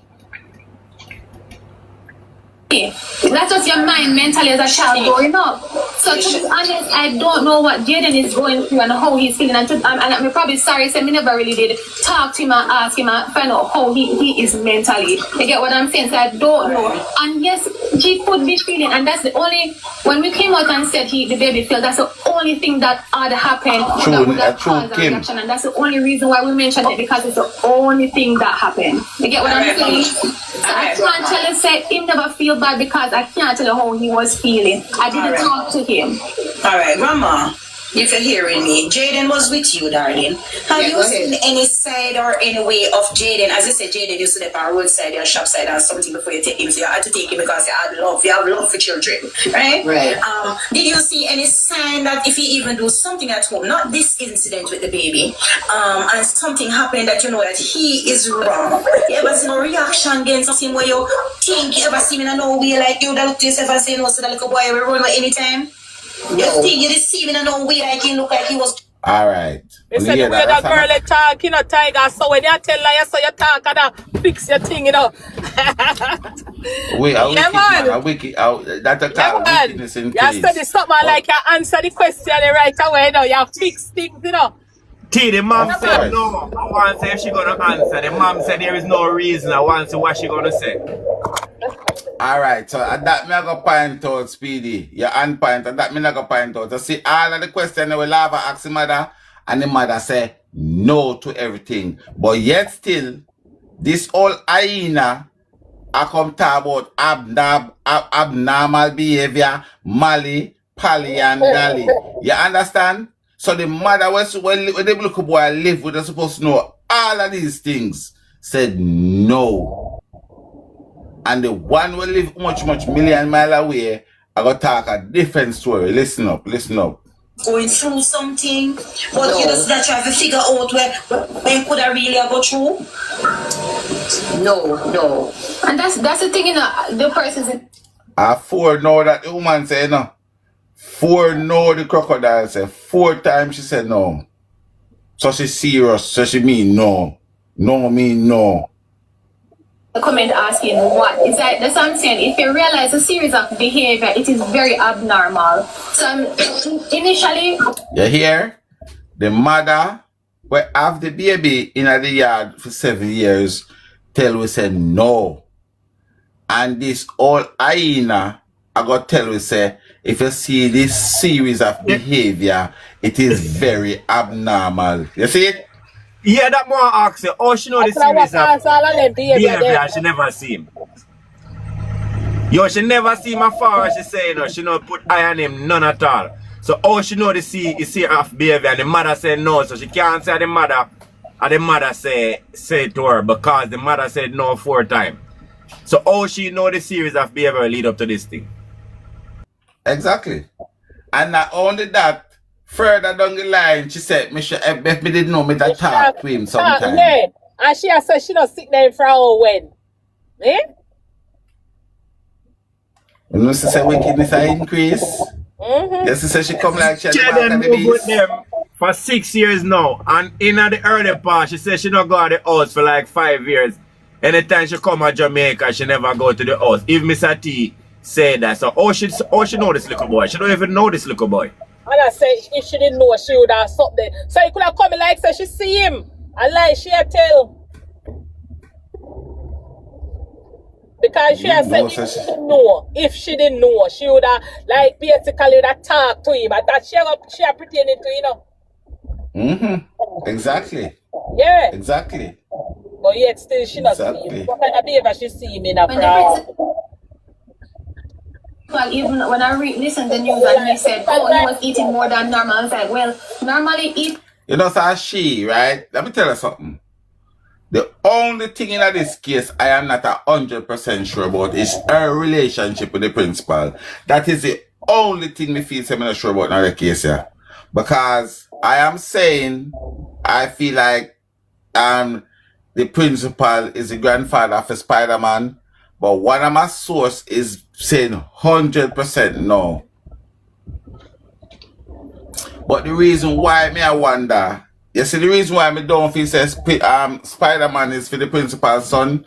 That's just your mind mentally as a child growing up. So to be honest, I don't know what Jayden is going through and how he's feeling. And I'm probably sorry, so I never really did talk to him and ask him and find out how he is mentally. You get what I'm saying? So I don't know. And yes, he could be feeling, and that's the only, when we came out and said the baby felt, that's the only thing that had happened that would have caused a reaction. And that's the only reason why we mentioned it, because it's the only thing that happened. You get what I'm saying? So I can't tell you, say, him never feel because I can't tell you how he was feeling. I didn't talk to him. All right, Grandma. if you're hearing me, Jayden was with you, darling. Have you seen any side or any way of Jayden? As I said, Jayden used to live on roadside or shop side or something before you take him. So you had to take him because you had love. You have love for children, right? Right. Did you see any sign that if he even do something at home, not this incident with the baby, and something happened that you know that he is wrong? You ever see no reaction against him where you think you ever see him in no way like you that look to yourself and say no, so that little boy will run away anytime? You think you see him in no way like he look like he was. All right. They said the way that girl they talk, you know, Tiger. So when you tell her, you say you talk and fix your thing, you know. Wait, a wicked, that's a call wickedness in place. You said it's something like you answer the question right away, you know. You fix things, you know. T, the mom said no. I want to say if she gonna answer. The mom said there is no reason. I want to see what she gonna say. Alright, so that me I go point out, Speedy. You're on point, and that me I go point out. So see, all of the questions will have ask the mother, and the mother say no to everything. But yet still, this old hyena I come talk about abnormal behavior, Mali, Pally, and Dally. You understand? So the mother when the little boy live with, they're supposed to know all of these things. Said no. And the one will live much million mile away, I got talk a different story. Listen up. Going through something, but you just try to figure out when could I really go through? No. And that's the thing, you know, the person's in. Four know that the woman said no. 4 know the crocodile said. 4 times she said no. So she serious. So she mean no. No mean no. A comment asking what is that? That's what I'm saying. If you realize a series of behavior, it is very abnormal. So initially, you hear the mother will have the baby in the yard for 7 years tell we say no, and this old hyena I got tell we say if you see this series of behavior, it is very abnormal. You see it? Yeah, that more ask her. Oh, she know the series of behavior she never see him. Yo, she never see him afar, she say, you know, she not put eye on him, none at all. So, oh, she know the see of behavior, and the mother say no, so she can't say the mother, and the mother say to her, because the mother said no 4 times. So, oh, she know the series of behavior lead up to this thing. Exactly. And not only that, further down the line, she said, me didn't know me that talk to him sometimes. Yeah, and she has said she don't sit there for her when. Eh? You know, she said wickedness increase. Yes, she said she come like she had been with them for 6 years now. And in the early part, she said she don't go to the house for like 5 years. Anytime she come to Jamaica, she never go to the house. If Mr. T said that. So, she know this little boy. She don't even know this little boy. And I said if she didn't know, she would have something. So he could have come like say she see him. And like she had tell. Because she has said if she didn't know, she would have like basically would have talked to him. But that she had pretended to, you know. Exactly. Yeah. Exactly. But yet still she not see him. What kind of behavior she see him in a crowd? Well, even when I listened to the news and he said, oh, he was eating more than normal, I was like, well, normally eat. You know, so she, right? Let me tell you something. The only thing in this case I am not 100% sure about is her relationship with the principal. That is the only thing me feel I'm not sure about in the case here. Because I am saying, I feel like the principal is the grandfather for Spider-Man. But one of my source is saying 100% no. But the reason why me I wonder, you see the reason why me don't feel say Spider-Man is for the principal's son,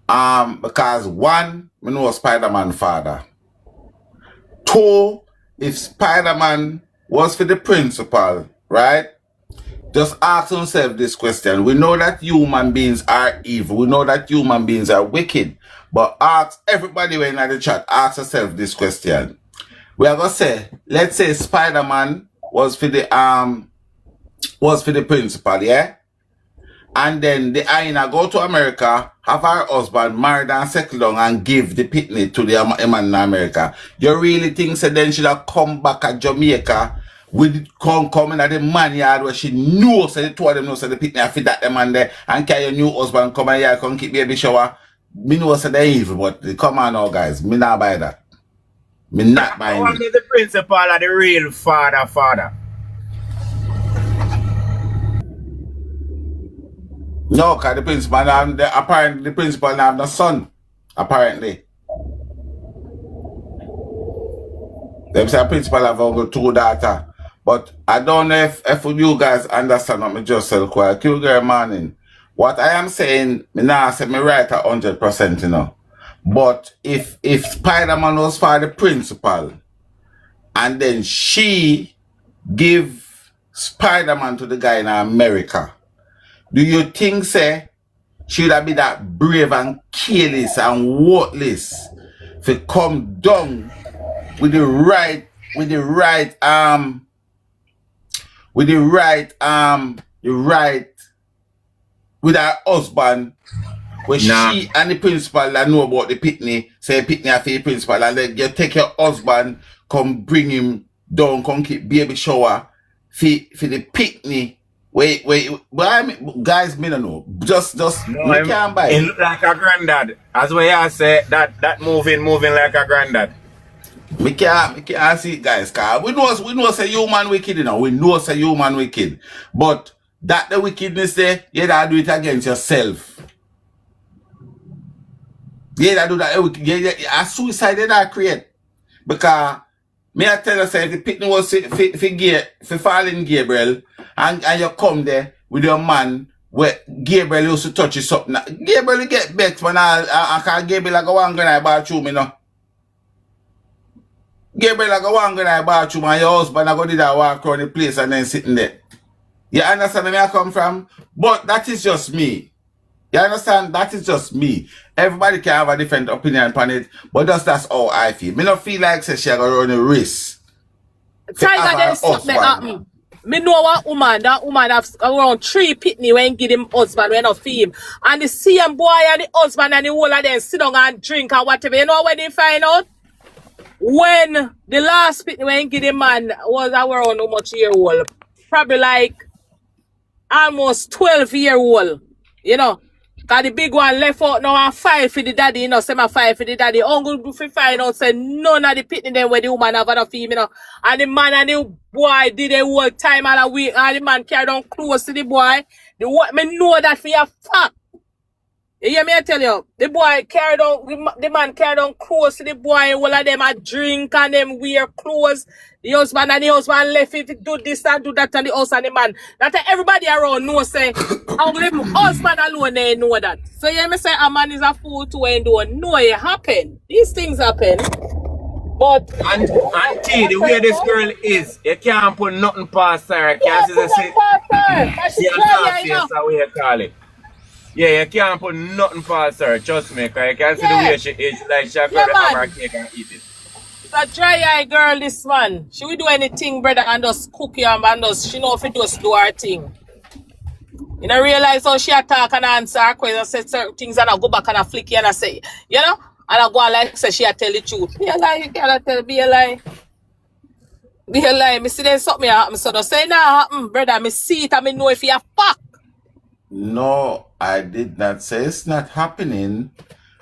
because 1, me know Spider-Man father. 2, if Spider-Man was for the principal, right? Just ask yourself this question. We know that human beings are evil. We know that human beings are wicked. But ask everybody when in the chat, ask yourself this question. We are gonna say, let's say Spider-Man was for the principal, yeah? And then the hyena go to America, have her husband married and settle down and give the picnic to the man in America. You really think so then she'll have come back at Jamaica with coming at the man yard where she knows so the two of them know so the picnic fit that them man there and carry your new husband come here come keep baby shower. Me know so they evil, but come on now guys, me not buy that. Me not buying What it. is the principal of the real father? No, cause the principal apparently the principal have no son. Apparently. Them say principal have only 2 daughters. But I don't know if you guys understand what me just said quite girl morning. What I am saying, me now say me right 100%, you know. But if Spider-Man was for the principal and then she give Spider-Man to the guy in America, do you think say should I be that brave and careless and worthless to come down with the right with her husband where she and the principal that know about the picnic, say picnic for the principal, and then you take your husband, come bring him down, come keep baby shower for the picnic. Wait, but I mean, guys, me don't know. Just No, me can't buy it it. look like a granddad. As what you say, that moving like a granddad. We can't see it, guys, cause we know say human wicked, you know. We know say human wicked. But that the wickedness there, you gotta do it against yourself. You gotta do that. A suicide they not create. Because me I tell you say if the picnic was for falling Gabriel and you come there with your man where Gabriel used to touch you something. Gabriel get vexed when I can't Gabriel like a one gun I bathroom, you know. Gabriel like a one gun I bathroom and your husband I go did that walk around the place and then sitting there. You understand where I come from? But that is just me. You understand? That is just me. Everybody can have a different opinion on it, but that's how I feel. Me not feel like say she gonna run a risk. Tiger then something happen. Me know that woman have around 3 pitney when give him husband when not feel him. And the same boy and the husband and the whole of them sit down and drink and whatever. You know when they find out? When the last pitney when give the man was around how much year old? Probably like almost 12-year-old. You know? Cause the big one left out now and 5 for the daddy, you know, say my 5 for the daddy. Uncle do find out say none of the pitney them where the woman have enough him, you know. And the man and the boy did the whole time all the week and the man carried on close to the boy. Me know that for your fact. You hear me I tell you? The boy carried on the man carried on close to the boy, all of them a drink and them wear clothes. The husband left it to do this and do that and the house and the man. That everybody around know say only the husband alone they know that. So you hear me say a man is a fool too and don't know it happen. These things happen. But Auntie, the way this girl is, you can't put nothing past her. Can't see how we call it. Yeah, you can't put nothing past her, trust me, because you can see the way she is, like she could have her cake and eat it. It's a dry eye girl, this man. She will do anything, brother, and just cook you and just, she know if it just do her thing. You know, realize how she attack and answer her questions, say certain things and I go back and I flick you and I say, you know? And I go and like say she a tell the truth. Be a lie, you cannot tell, be a lie. Be a lie. Me see there's something happen, so don't say nah happen, brother. Me see it and me know if you a fuck. No, I did not say it's not happening.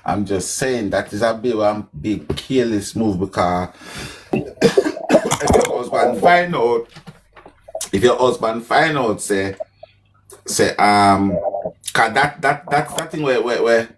I'm just saying that is a big careless move because if your husband find out, say, cause that thing where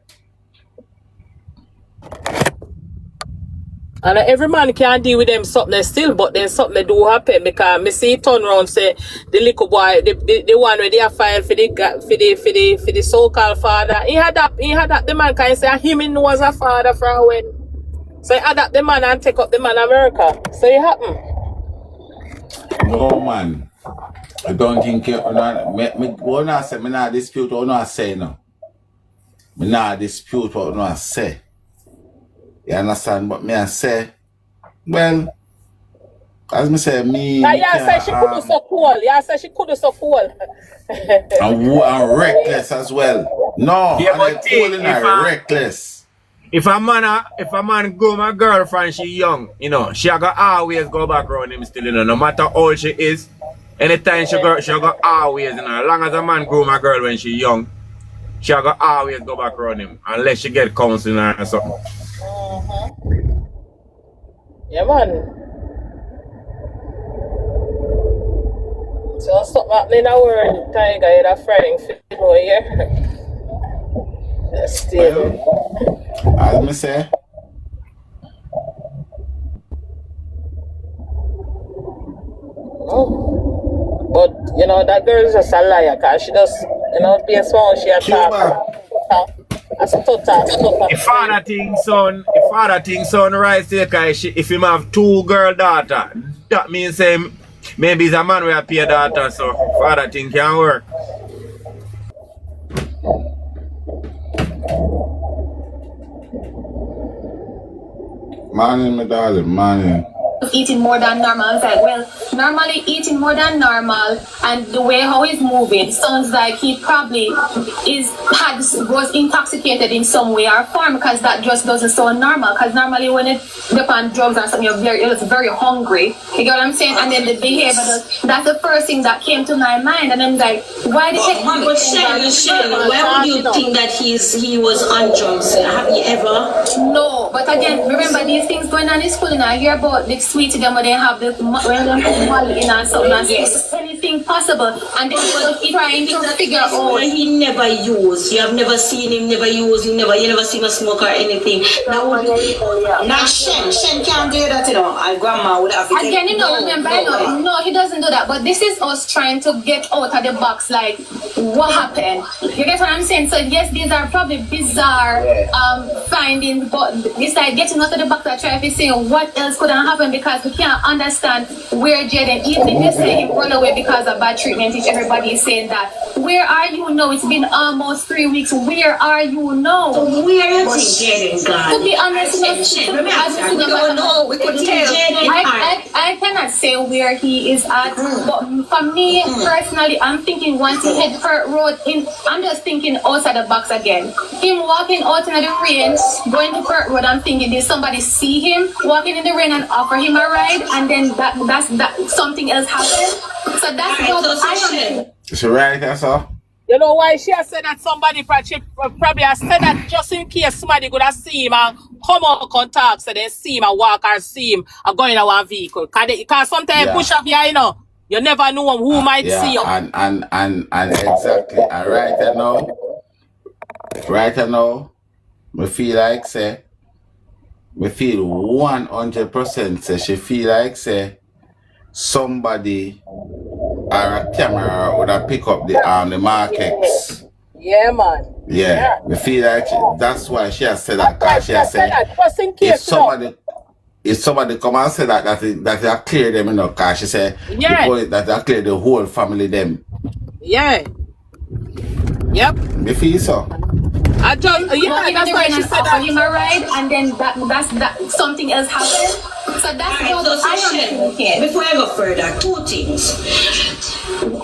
and every man can deal with them something still, but then something do happen because me see it turn around say the little boy, the one where they are filed for the so-called father. He had that the man can say him knows a father from when. So he adapt the man and take up the man America. So it happen. no man. I don't think you wanna say me not dispute what I say no. Me not dispute what I say. You understand what me I say? Well, as me say, me. Yeah, say she could do so cool. Yeah, say she could do so cool. and reckless as well. No, Yeah, I'm but cool and reckless. If a man go my girlfriend, she young, you know, she go always go back around him still, you know, no matter how old she is. Anytime she go always, you know, as long as a man grow my girl when she young, she go always go back around him unless she get counseling or something. Yeah, man. So stop happening a word, Tiger, you're a frying fit over here. Still. As me say, but you know that girl is just a liar, cause she just, you know, be a small she attack. That's a total. If father thinks son right there, cause if him have 2 girl daughter, that means maybe he's a man will pay daughter, so father thing can work. Morning, my darling, morning. Eating more than normal. I was like, well, normally eating more than normal, and the way how he's moving sounds like he probably was intoxicated in some way or form, because that just doesn't sound normal. Because normally when it depends on drugs or something, you're very hungry. You get what I'm saying? And then the behavior, that's the first thing that came to my mind. And I'm like, why the heck? But Shelly, why would you think that he was on drugs? Have you ever? No, but again, remember these things going on in school, and I hear about the sweetie them when they have the money in and something, and yes, anything possible, and then trying to figure out. He never used. You have never seen him never use. You never seen him smoke or anything. That would not Shen can't do that, you know. And grandma would have to. Again, you know, remember, no, he doesn't do that. But this is us trying to get out of the box. Like, what happened? You get what I'm saying? So yes, these are probably bizarre findings, but it's like getting out of the box and trying to say what else could have happened, because we can't understand where Jayden, even if you say him run away because of bad treatment, which everybody is saying that. Where are you now? It's been almost 3 weeks. Where are you now? So where you think Jayden gone? To be honest, we don't know. We couldn't tell. I cannot say where he is at, but for me personally, I'm thinking once he hit Perth Road, I'm just thinking outside the box again. Him walking out in the rain, going to Perth Road, I'm thinking did somebody see him walking in the rain and offer him a ride, and then that's something else happened. So that's what I am. Is it right, that's all? You know why she has said that somebody probably has said that just in case somebody could have seen him and come out contact, so they see him and walk or see him and go in our vehicle. Because sometimes push up here, you know, you never know who might see you. And exactly. And right now, me feel like say, me feel 100% say she feel like say somebody or a camera would have pick up the markets. Yeah, man. Yeah. We feel like that's why she has said that, because she has said just in case, if somebody come and say that they clear them, you know, because she said that they clear the whole family them. Yeah. Yep. Me feel so. I just that's why she said that him a ride, and then that's something else happened. So that's what I am thinking. Before I go further, 2 things.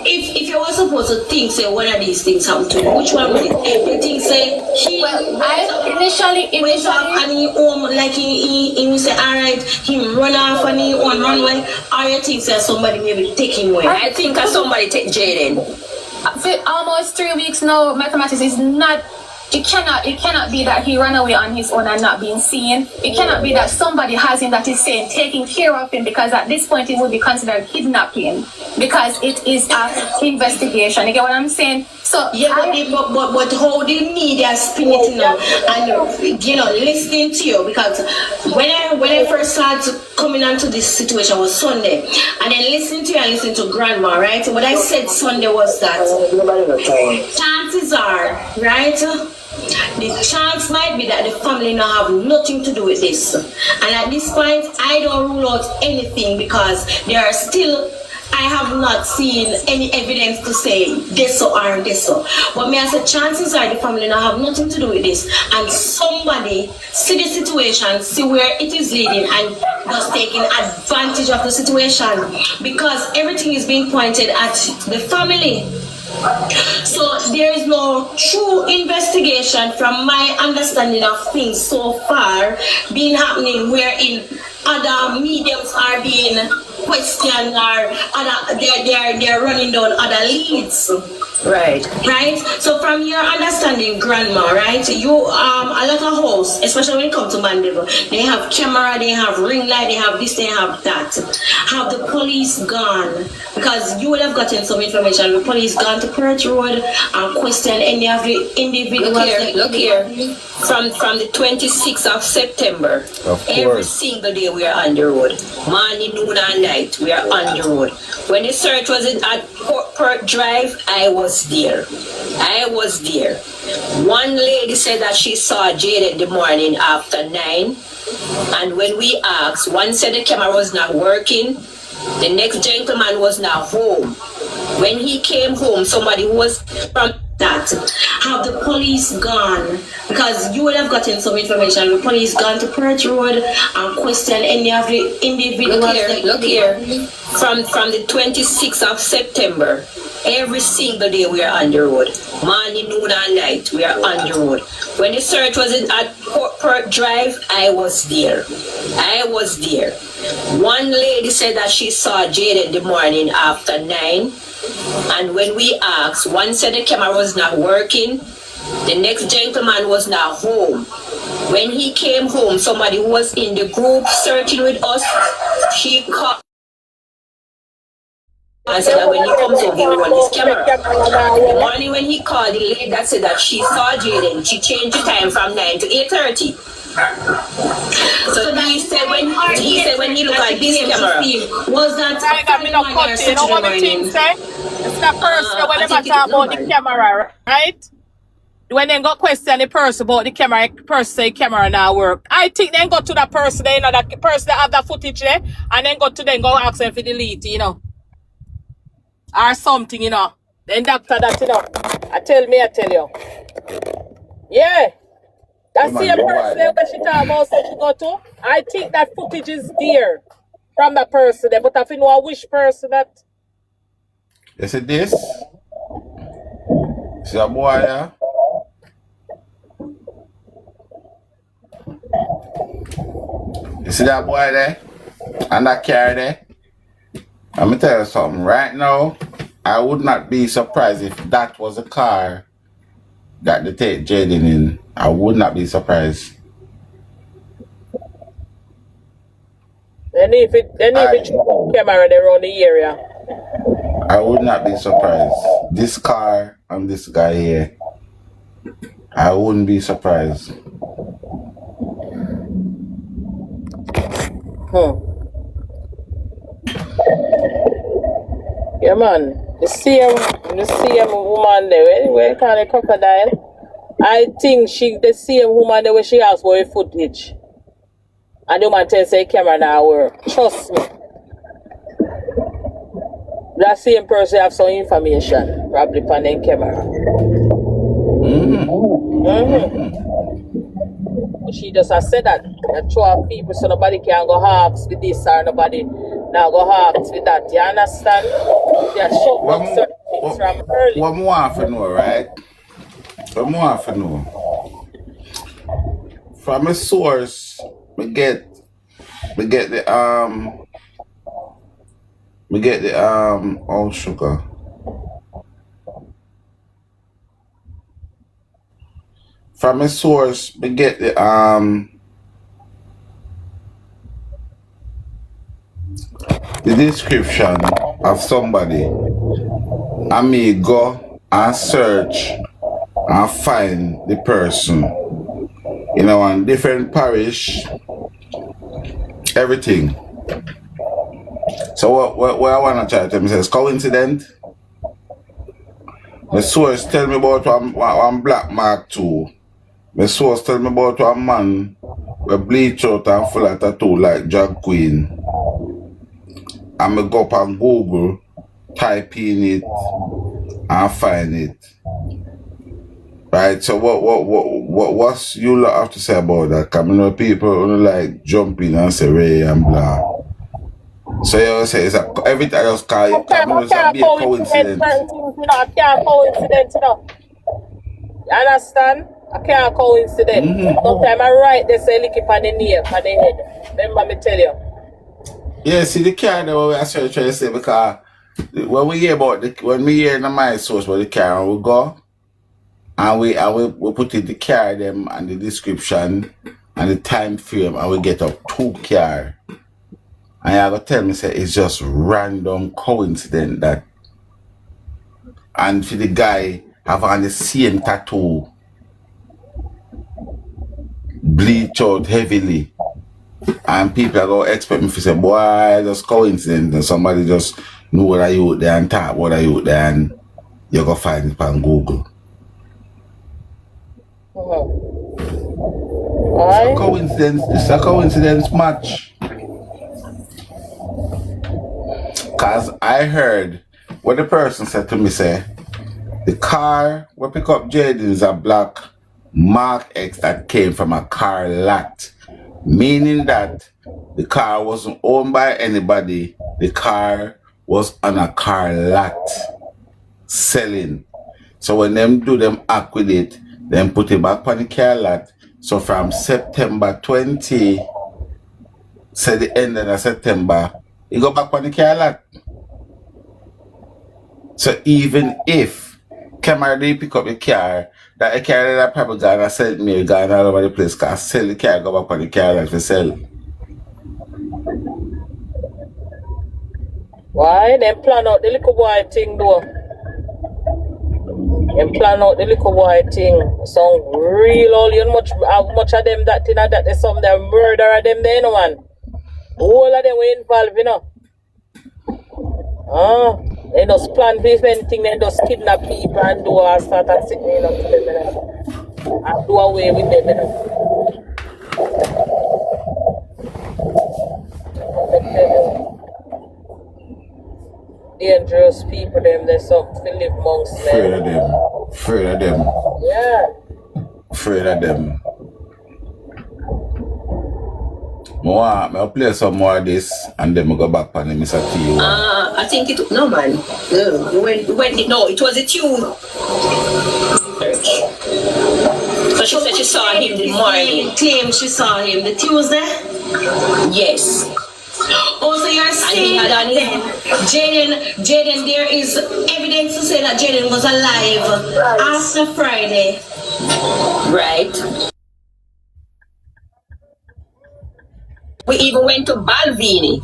If you were supposed to think, say, one of these things happened to you, which one would it? You think, say, I initially and he home, like he will say, alright, him run off and he on run away, or you think, say, somebody maybe take him away? I think somebody take Jayden. For almost 3 weeks now, mathematics is not. It cannot be that he ran away on his own and not being seen. It cannot be that somebody has him that is saying taking care of him, because at this point it would be considered kidnapping, because it is an investigation. You get what I'm saying? So yeah, but how the media spin it now, and you know, listening to you, because when I first started coming onto this situation was Sunday, and then listening to you and listening to grandma, right? What I said Sunday was that chances are, right? The chance might be that the family now have nothing to do with this. And at this point, I don't rule out anything, because there are still, I have not seen any evidence to say this or this. But me as a chances are the family now have nothing to do with this. And somebody see the situation, see where it is leading, and just taking advantage of the situation. Because everything is being pointed at the family. So there is no true investigation from my understanding of things so far being happening wherein other mediums are being questioned or other they're running down other leads. Right. Right? So from your understanding, grandma, right? You a lot of hosts, especially when it comes to Mandeville, they have camera, they have ring light, they have this, they have that. Have the police gone? Because you would have gotten some information. The police gone to Perth Road and questioned any of the individuals. Look here. From the 26th of September, every single day we are on the road. Morning, noon, and night, we are on the road. When the search was at Perth Drive, I was there. One lady said that she saw Jayden the morning after 9. And when we asked, one said the camera was not working. The next gentleman was not home. When he came home, somebody was from that. Have the police gone? Because you would have gotten some information. The police gone to Perth Road and questioned any of the individuals. Look here. From the 26th of September, every single day we are on the road. Morning, noon, and night, we are on the road. When the search was at Perth Drive, I was there. One lady said that she saw Jayden the morning after 9. And when we asked, one said the camera was not working. The next gentleman was not home. When he came home, somebody who was in the group searching with us, she called and said that when he comes home, he will run his camera. The morning when he called, the lady that said that she saw Jayden, she changed the time from 9 to 8:30. So he said when he looked at this camera, was that it's the person when they talk about the camera, right? When they got question the person about the camera, person say camera now work. I think they go to that person, you know, that person that have that footage there, and then go ask them for delete, you know. Or something, you know. Then doctor that, you know. I tell you. Yeah. That same person that she talk about so she go to, I think that footage is there from that person there, but I think know which person that. You see this? See a boy there? You see that boy there? And that car there? Let me tell you something. Right now, I would not be surprised if that was a car that they take Jayden in. I would not be surprised. Then if it camera there around the area. I would not be surprised. This car and this guy here, I wouldn't be surprised. Yeah, man. The same woman there. Anyway, call it crocodile. I think the same woman there where she asked for a footage. And the woman tells say camera now work. Trust me. That same person have some information, probably on the camera. She just has said that throw people so nobody can go hawks with this or nobody now go hawks with that. You understand? They are showing certain things from early. What more I know, right? What more I know? From a source, we get the all sugar. From a source, we get the description of somebody. I may go and search and find the person. You know, on different parish, everything. So what I want to try to tell me is coincidence. My source tell me about one black mark too. My source tell me about one man with bleach out and full of tattoo like drag queen. And I go up on Google, type in it and find it. Right, so what's you lot have to say about that? Because I know people only like jump in and say Ray and blah. So you say it's every time I just call you, it's a be a coincidence. I can't coincidence, you know. You understand? I can't coincidence. Sometimes I write they say lick it on the nail, on the head. Remember me tell you. Yeah, see the car there what we are trying to say, because when we hear in the my source about the car and we go and we put in the car them and the description and the time frame and we get up 2 car. And you have to tell me say it's just random coincidence that, and for the guy have on the same tattoo, bleach out heavily, and people are going to expect me to say, boy, just coincidence, and somebody just know what are you there and talk what are you there, and you go find it on Google. It's a coincidence. It's a coincidence match. Cause I heard what the person said to me, say the car we pick up Jayden is a black Mark X that came from a car lot, meaning that the car wasn't owned by anybody. The car was on a car lot selling. So when them do them act with it, then put it back on the car lot. So from September 20, say the end of September, you go back on the car lot. So even if camera they pick up the car, that car that probably gonna sell me, gone all over the place, cause sell the car, go back on the car lot for sell. Why? Them plan out the little boy thing though. Them plan out the little boy thing. Some real all you how much of them that thing that there's some that murder of them there, no man. All of them were involved, you know. They just plan for anything, they just kidnap people and do all sort of thing, you know, to them, you know. And do away with them, you know. Dangerous people, them, there's something to live amongst them. Afraid of them. Yeah. Afraid of them. I'll play some more of this and then we'll go back on the Mr. T. I think it no man. No, it was a tune. So she said she saw him the morning. Claim she saw him the Tuesday? Yes. Oh, so you're saying Jayden, there is evidence to say that Jayden was alive after Friday. Right. We even went to Balvenie.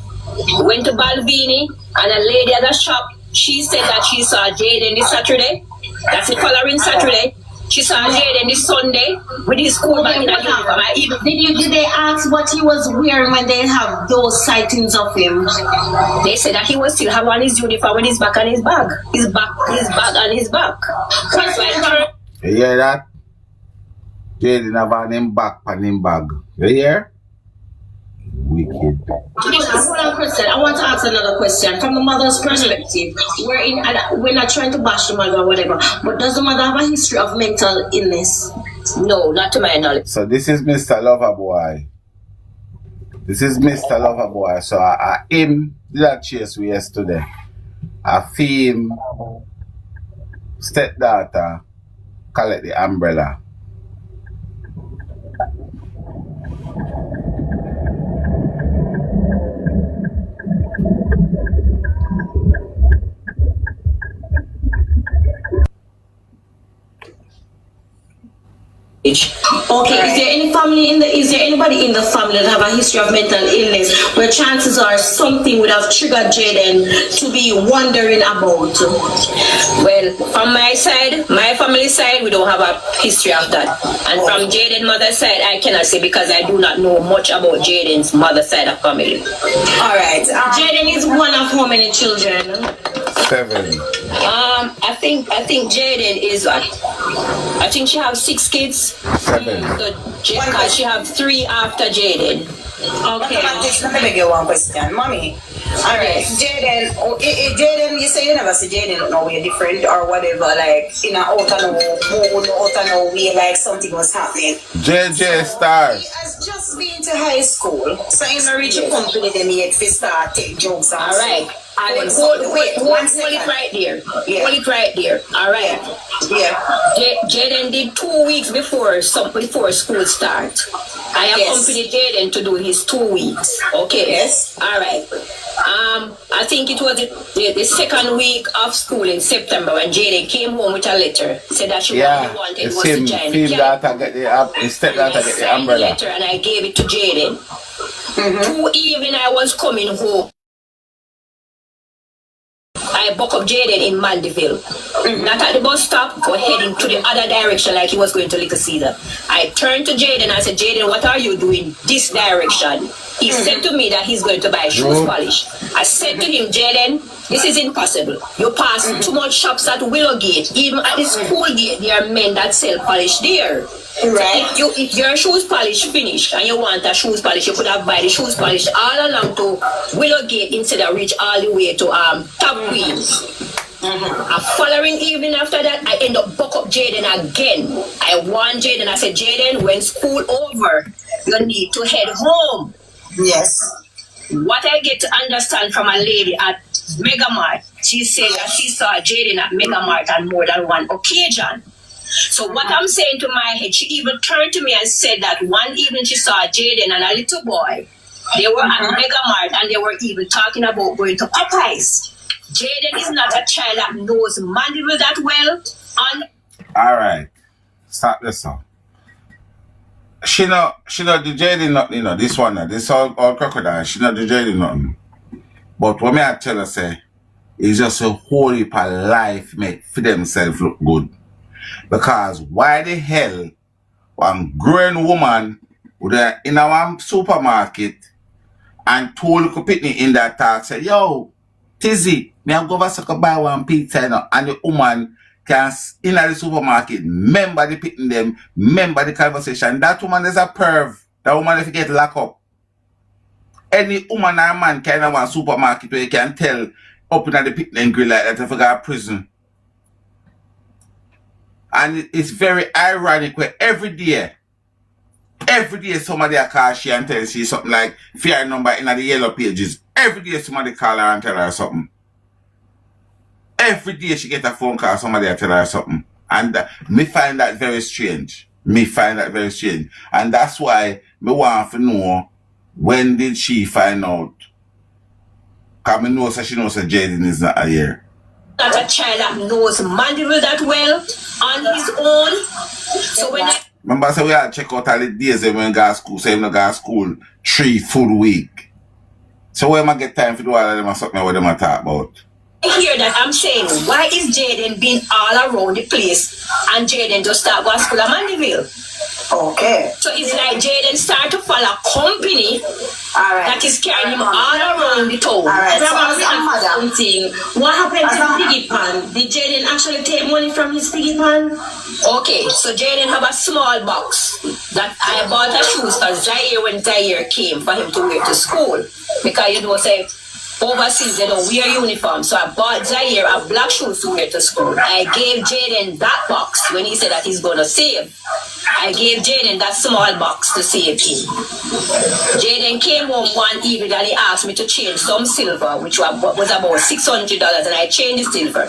And a lady at the shop, she said that she saw Jayden this Saturday. That's the following Saturday. She saw Jayden this Sunday with his school bag in a uniform. Did they ask what he was wearing when they have those sightings of him? They said that he was still have on his uniform with his back on his bag. His bag on his back. You hear that? Jayden have on him back on him bag. You hear? Wicked. I want to ask another question from the mother's perspective. We're not trying to bash the mother or whatever, but does the mother have a history of mental illness? No, not to my knowledge. So this is Mr. Loverboy. So I him did that chase we yesterday. I feel stepdaughter collect the umbrella. Okay, is there anybody in the family that have a history of mental illness where chances are something would have triggered Jayden to be wondering about? Well, from my side, my family side, we don't have a history of that. And from Jayden's mother's side, I cannot say because I do not know much about Jayden's mother's side of family. Alright. Jayden is one of how many children? 7. I think Jayden is I think she have 6 kids. 7. So she have 3 after Jayden. Okay. Let me beg you one question, mommy. All right, Jayden. Jayden, you say you never see Jayden no way different or whatever, like in a out of no way, like something was happening. JJ Star. He has just been to high school, so he's not reach a company them yet to start take jokes. All right. And hold it right there. Yeah. Hold it right there. All right. Yeah. Jayden did 2 weeks before school start. I accompanied Jayden to do his 2 weeks. Okay. Yes. All right. I think it was the second week of school in September when Jayden came home with a letter, said that she wanted was to join the stepdaughter get the umbrella. Letter, and I gave it to Jayden. 2 evening I was coming home. I buck up Jayden in Mandeville. Not at the bus stop, but heading to the other direction like he was going to Little Caesar. I turned to Jayden and I said, Jayden, what are you doing this direction? He said to me that he's going to buy shoes polish. I said to him, Jayden, this is impossible. You pass too much shops at Willowgate. Even at the school gate, there are men that sell polish there. Right. So if your shoes polish finished and you want a shoes polish, you could have buy the shoes polish all along to Willowgate instead of reach all the way to Top Queens. A following evening after that, I end up buck up Jayden again. I warned Jayden. I said, Jayden, when school over, you need to head home. Yes. What I get to understand from a lady at Megamart, she said that she saw Jayden at Megamart on more than one occasion. So what I'm saying to my head, she even turned to me and said that one evening she saw Jayden and a little boy. They were at Megamart and they were even talking about going to Popeyes. Jayden is not a child that knows Mandeville that well. Alright. Stop this now. She not do Jayden nothing, this one, this all crocodile, she not do Jayden nothing. But what me I tell her say, it's just a whole heap of life make for themselves look good. Because why the hell one grown woman would in our supermarket and told the pitney in that talk say, yo, Tizzy, me I go over so buy one pizza and the woman can in the supermarket remember the pitney them, remember the conversation. That woman is a perv. That woman if you get locked up. Any woman or man can have one supermarket where you can tell up in the pitney and grill like that if you got prison. And it's very ironic where every day somebody call she and tell she something like fear number in the yellow pages. Every day somebody call her and tell her something. Every day she get a phone call, somebody tell her something. And me find that very strange. And that's why me want to know when did she find out. Because me know she knows that Jayden is not here. Not a child that knows Mandeville that well on his own. So when remember, so we had to check out all the days when we go to school. So we go to school 3 full week. So where am I get time to do all of them or something what them I talk about? I hear that I'm saying, why is Jayden being all around the place and Jayden just start going to school at Mandeville? Okay. So it's like Jayden start to follow a company that is carrying him all around the town. Alright. Something. What happened to Piggy Pan? Did Jayden actually take money from his Piggy Pan? Okay, so Jayden have a small box that I bought a shoes for Zaire when Zaire came for him to wear to school. Because you know, say, overseas they don't wear uniform. So I bought Zaire a black shoes to wear to school. I gave Jayden that box when he said that he's going to save. I gave Jayden that small box to save him. Jayden came home one evening and he asked me to change some silver, which was about $600, and I changed the silver.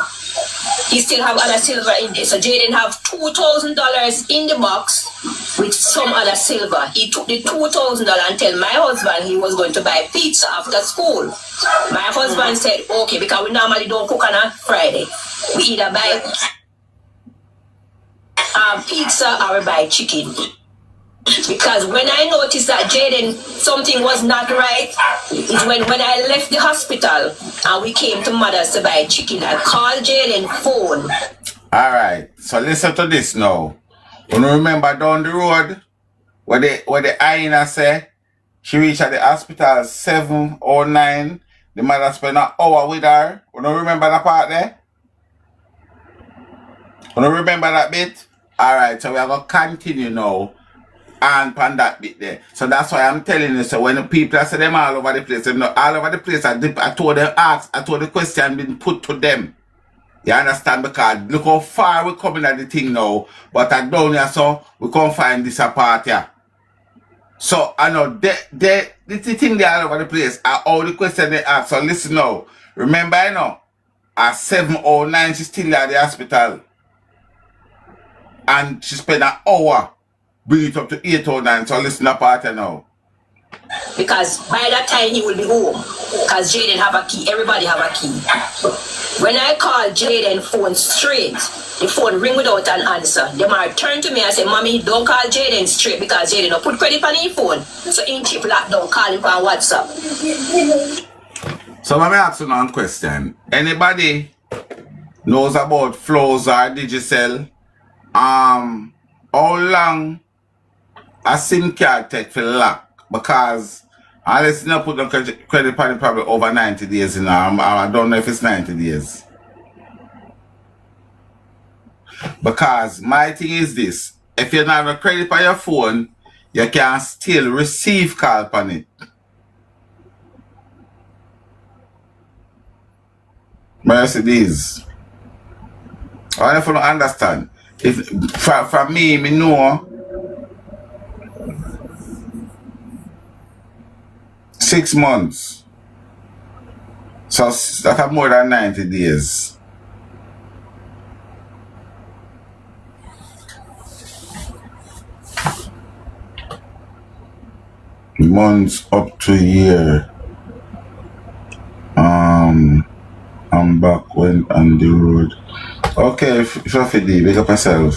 He still have other silver in there. So Jayden have $2,000 in the box with some other silver. He took the $2,000 and tell my husband he was going to buy pizza after school. My husband said, okay, because we normally don't cook on a Friday. We either buy pizza or we buy chicken. Because when I noticed that Jayden, something was not right, is when I left the hospital and we came to Mother's to buy chicken. I called Jayden phone. Alright, so listen to this now. You remember down the road where the hyena say she reached at the hospital 7 or 9 the mother spent an hour with her. You don't remember that part there? You don't remember that bit? Alright, so we are going to continue now and on that bit there. So that's why I'm telling you, so when the people say them all over the place, them not all over the place, I told them I told the question been put to them. You understand? Because look how far we're coming at the thing now, but at down here, so we can't find this apart here. So I know the thing they all over the place are all the questions they ask. So listen now. Remember, you know, at 7:09 she's still at the hospital. And she spent an hour bring it up to 8:09. So listen up part now. Because by that time he will be home. Because Jayden have a key. Everybody have a key. When I call Jayden phone straight, the phone ring without an answer. The man turn to me and say, Mommy, don't call Jayden straight because Jayden don't put credit on his phone. So in chip lockdown, call him on WhatsApp. So let me ask you one question. Anybody knows about flows or Digicel? How long a SIM card take for lock? Because unless you not put the credit on it, probably over 90 days, you know. I don't know if it's 90 days. Because my thing is this: if you don't have a credit on your phone, you can still receive call on it. Mercedes. I want if you don't understand. If for me know 6 months. So that have more than 90 days. Months up to a year. I'm back when on the road. Okay, Shafidi, big up yourself.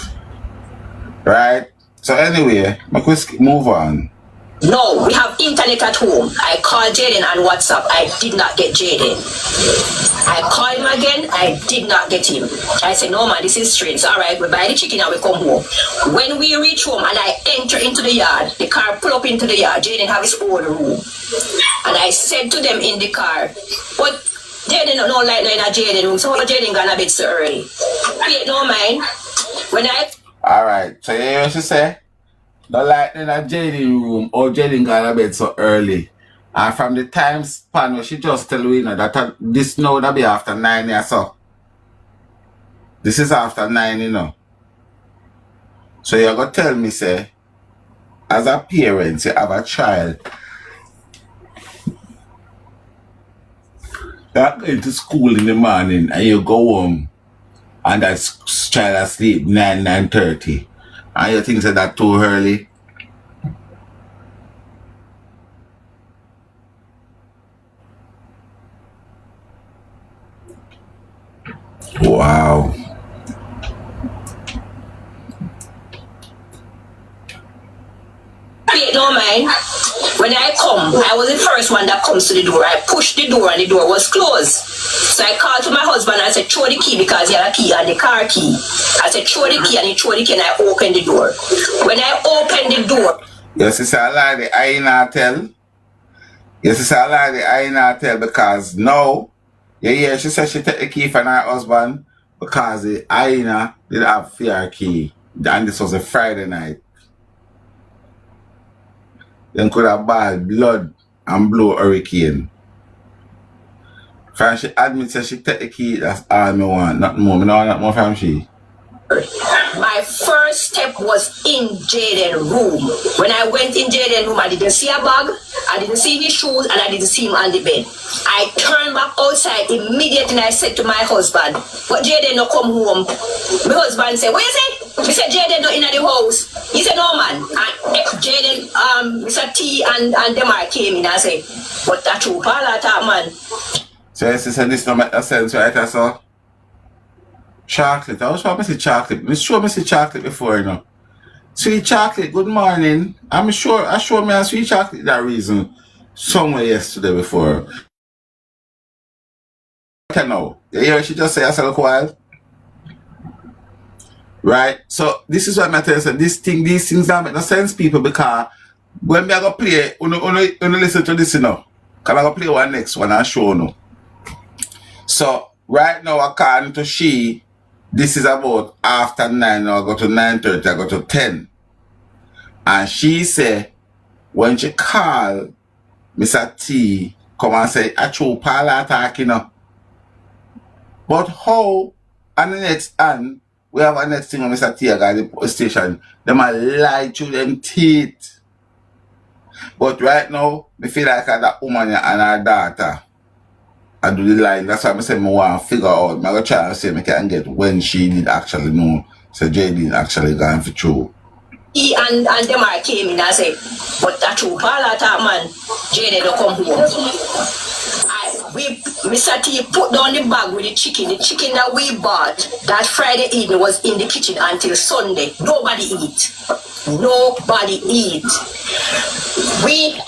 Right? So anyway, move on. No, we have internet at home. I called Jayden on WhatsApp. I did not get Jayden. I called him again. I did not get him. I said, no man, this is strange. So, all right, we buy the chicken and we come home. When we reach home and I enter into the yard, the car pull up into the yard. Jayden have his own room. And I said to them in the car, but Jayden no light in a Jayden room. So Jayden gone a bit so early. Wait, no mind. When I... All right, so you hear what she say? The light in a Jayden room or Jayden got a bed so early. And from the time span, she just tell you, that this now that be after 9 years so. This is after 9, you know. So you're going to tell me, say, as a parent, you have a child. You're going to school in the morning and you go home and that child asleep 9:30. And you think that too early? Wow. Wait, no mind. When I come, I was the first one that comes to the door. I pushed the door and the door was closed. So I called to my husband and I said, throw the key because he had a key and the car key. I said, throw the key and he threw the key and I opened the door. When I opened the door... Yes, it's a lie the I not tell. Yes, it's a lie the I not tell because now, yeah, she said she took the key from her husband because the Aina didn't have fear key. And this was a Friday night. Then could have bad blood and blow hurricane. From she admits that she take the key, that's all I want. Not more. I don't want not more from she. My first step was in Jayden's room. When I went in Jayden's room, I didn't see a bag, I didn't see his shoes, and I didn't see him on the bed. I turned back outside immediately and I said to my husband, but Jayden no come home. My husband said, what you say? He said, Jayden not in the house. He said, no man. And Jayden, Mr. T and them all came in and said, but that true, all that man. So she said this don't make no sense, right? I saw chocolate. I was trying to say chocolate. I'm sure I see chocolate before, you know. Sweet chocolate, good morning. I showed me a sweet chocolate that reason somewhere yesterday before. Okay, now. You hear she just say I said a while? Right? So this is what I'm telling you. These things don't make no sense, people, because when we are going to play, you listen to this, you know. Because I'm going to play one next one and show you. So, right now, according to she, this is about after 9, I go to 9:30, I go to 10. And she say, when she call Mr. T, come and say, I true parlor attack, you know. But how, on the next hand, we have a next thing on Mr. T, I got the police station, them a lie to them teeth. But right now, I feel like that woman and her daughter, I do the line. That's why I say I want to figure out. I'm going to try and say I can get when she did actually know. So jayden actually gone for true. He and them are came in and said, but that true parlor attack man, jayden don't come home. Mr. T put down the bag with the chicken. The chicken that we bought that Friday evening was in the kitchen until Sunday. Nobody eat. Nobody eat.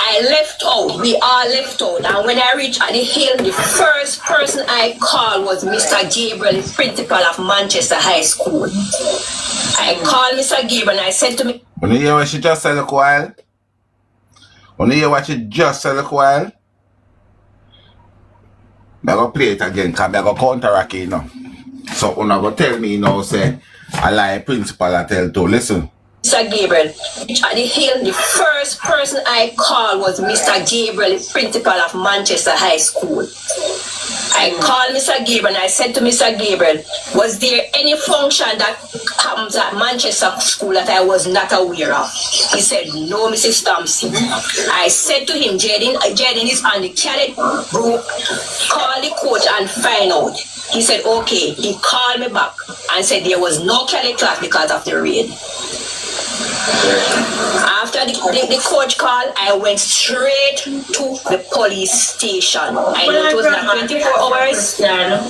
I left out. We all left out. And when I reached at the hill, the first person I called was Mr. Gabriel, the principal of Manchester High School. I called Mr. Gabriel and I said to me, when you hear what she just said a while? When you hear what she just said a while? I'm going to play it again because I'm going to counteract it now. So when I'm going to tell me now, say, I lie principal I tell to listen. Mr. Gabriel, at the hill, the first person I called was Mr. Gabriel, the principal of Manchester High School. I called Mr. Gabriel and I said to Mr. Gabriel, was there any function that comes at Manchester School that I was not aware of? He said, no, Mrs. Thompson. I said to him, Jayden is on the cadet group, call the coach and find out. He said, okay. He called me back and said there was no cadet class because of the raid. After the coach call, I went straight to the police station. I know it was not 24 hours.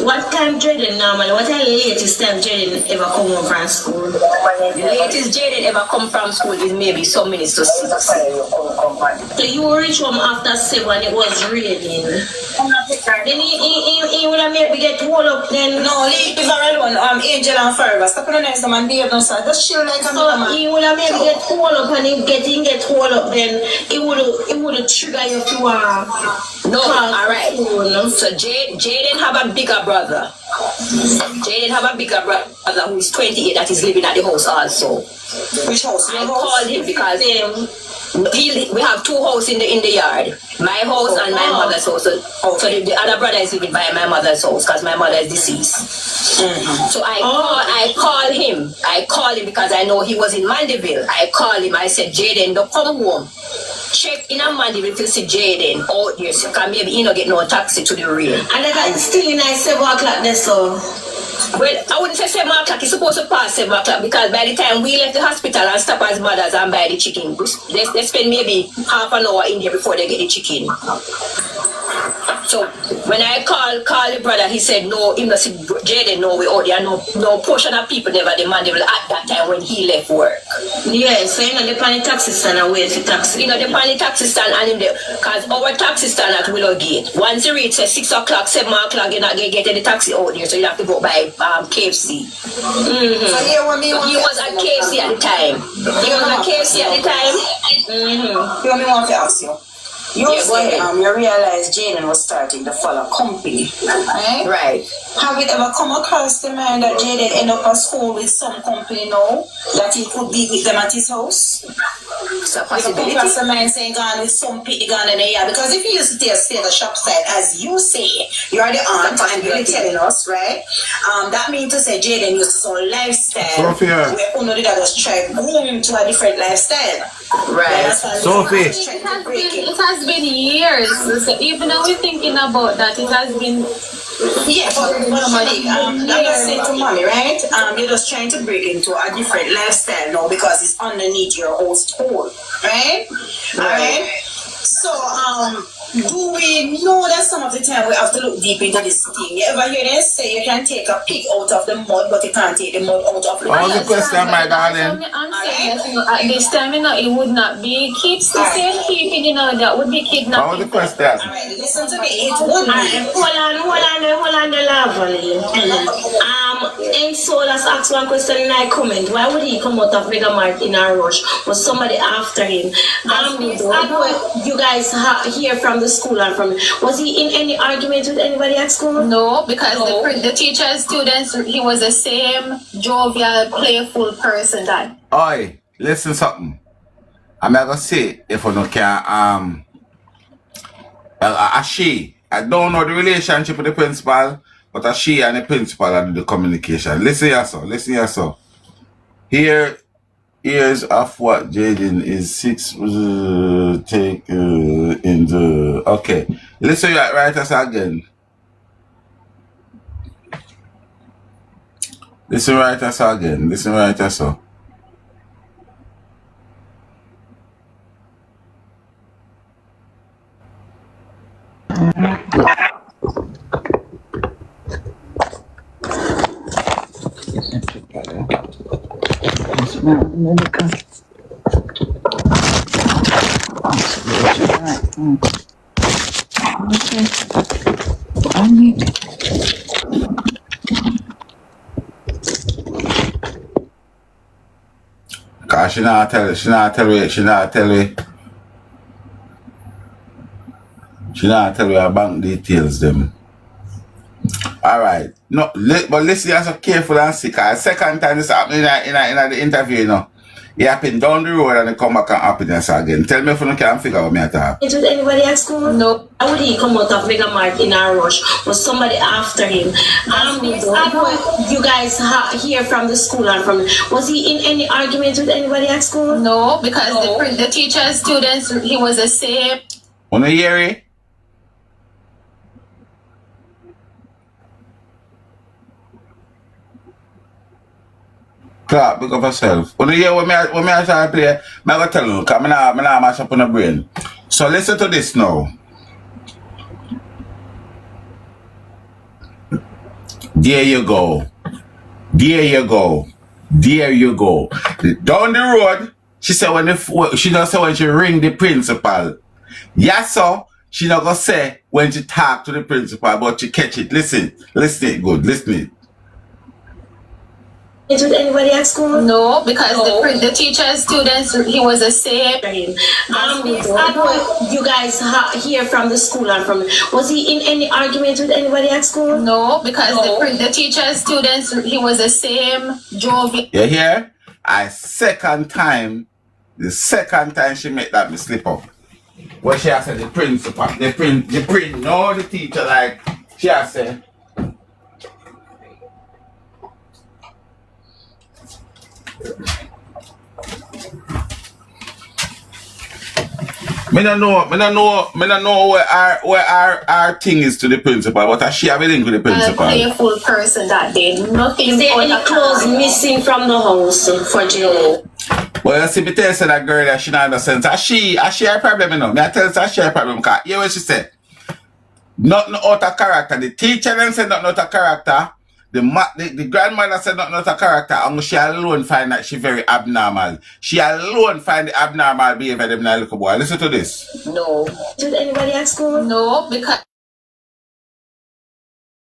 What time Jayden normally? What time latest time Jayden ever come home from school? The latest Jayden ever come from school is maybe some minutes to 6. So you reach home after 7, it was raining. Then he would have maybe get hold up then. No, leave her alone. Angel and Forever. Stop on the next man, behave no sir. Just chill like a man. He would have maybe get hold up and he get hold up then it would trigger you to no, alright. So Jayden have a bigger brother. Jayden have a bigger brother who is 28 that is living at the house also. Which house? I called him because we have 2 houses in the yard. My house and my mother's house. So the other brother is living by my mother's house because my mother is deceased. So I called him. I called him because I know he was in Mandeville. I called him. I said, Jayden, don't come home. Check in a Mandeville if you see Jayden out there. So maybe he don't get no taxi to the rail. And I got still in 7 o'clock there, so. Well, I wouldn't say 7 o'clock. It's supposed to pass 7 o'clock because by the time we left the hospital and stop as mothers and buy the chicken, they spend maybe half an hour in there before they get the chicken. So when I call the brother, he said no, him not see Jayden, no way out there. No portion of people never demanded at that time when he left work. Yeah, so you know the pan taxi stand and wait for taxi. You know the pan taxi stand and him there, because our taxi stand at Willow Gate. Once you reach 6 o'clock, 7 o'clock, you're not gonna get any taxi out there, so you have to go by KFC. So he was at KFC at the time. He was at KFC at the time. You want me want to ask you? You say you realize Jayden was starting to follow company, right? Right. Have it ever come across the mind that Jayden end up at school with some company now that he could be with them at his house? It's a possibility. Across the mind saying gone with some pity gone in the yard, because if you used to stay at the shop side, as you say, you are the aunt and you're telling us, right? That means to say Jayden used some lifestyle where Uno did just try to groom him to a different lifestyle. Right. Sophie. It has been years. So even though we're thinking about that, it has been. Yeah, but Malik, I'm just saying to mommy, right? You're just trying to break into a different lifestyle now because it's underneath your host hole, right? Alright? So, do we know that some of the time we have to look deep into this thing? You ever hear them say you can take a pig out of the mud, but you can't take the mud out of the mud? All the question, my darling. I'm saying, at this time, it would not be kids to say keeping, that would be kidnapping. All the question. Alright, listen to me. It would be. Hold on the level. And so let's ask one question in my comment. Why would he come out of Mega Mart in a rush? Was somebody after him? You guys hear from from the school and from, was he in any argument with anybody at school? No, because the teachers, students, he was the same jovial, playful person that. Oi, listen something. I'm gonna say if you can a she. I don't know the relationship with the principal, but a she and the principal and the communication. Listen here, so. Listen here, so. Here's of what Jayden is 6 take in the okay. Listen right us again. Listen right us again. Listen right us so. Cause she not tell you her bank details them. Alright. No, but listen, you're so careful and sick. Second time this happened in the interview, you know. It happened down the road and it come back and happen this again. Tell me if you can figure out what me at all. With anybody at school? No. How would he come out of Mega Mart in a rush? Was somebody after him? You guys hear from the school and from, was he in any argument with anybody at school? No, because the teachers, students, he was the same. Wanna hear it? Clark, pick up yourself. When you hear what me I try to play, I'm going to tell you, because I'm not mash up on the brain. So listen to this now. There you go. There you go. There you go. Down the road, she said she don't say when she ring the principal. Yes, sir. She not gonna say when she talk to the principal, but she catch it. Listen it good. Listen it. With anybody at school? No, because the teachers, students, he was the same. You guys hear from the school and from, was he in any argument with anybody at school? No, because the teachers, students, he was the same jovial. You hear? The second time she make that me slip up. What she has said, the principal, no, the teacher, like, she has said, Me don't know where our thing is to the principal, but she have a link with the principal. A playful person that day. Nothing. Is there any clothes missing from the house for Jill? Well, you see, me tell you that girl that she not understand. She a problem, you know. Me I tell her she a problem, because hear what she said. Nothing out of character. The teacher then said nothing out of character. The grandmother said nothing out of character, and she alone find that she very abnormal. She alone find the abnormal behavior of them little boy. Listen to this. No. Did anybody at school? No, because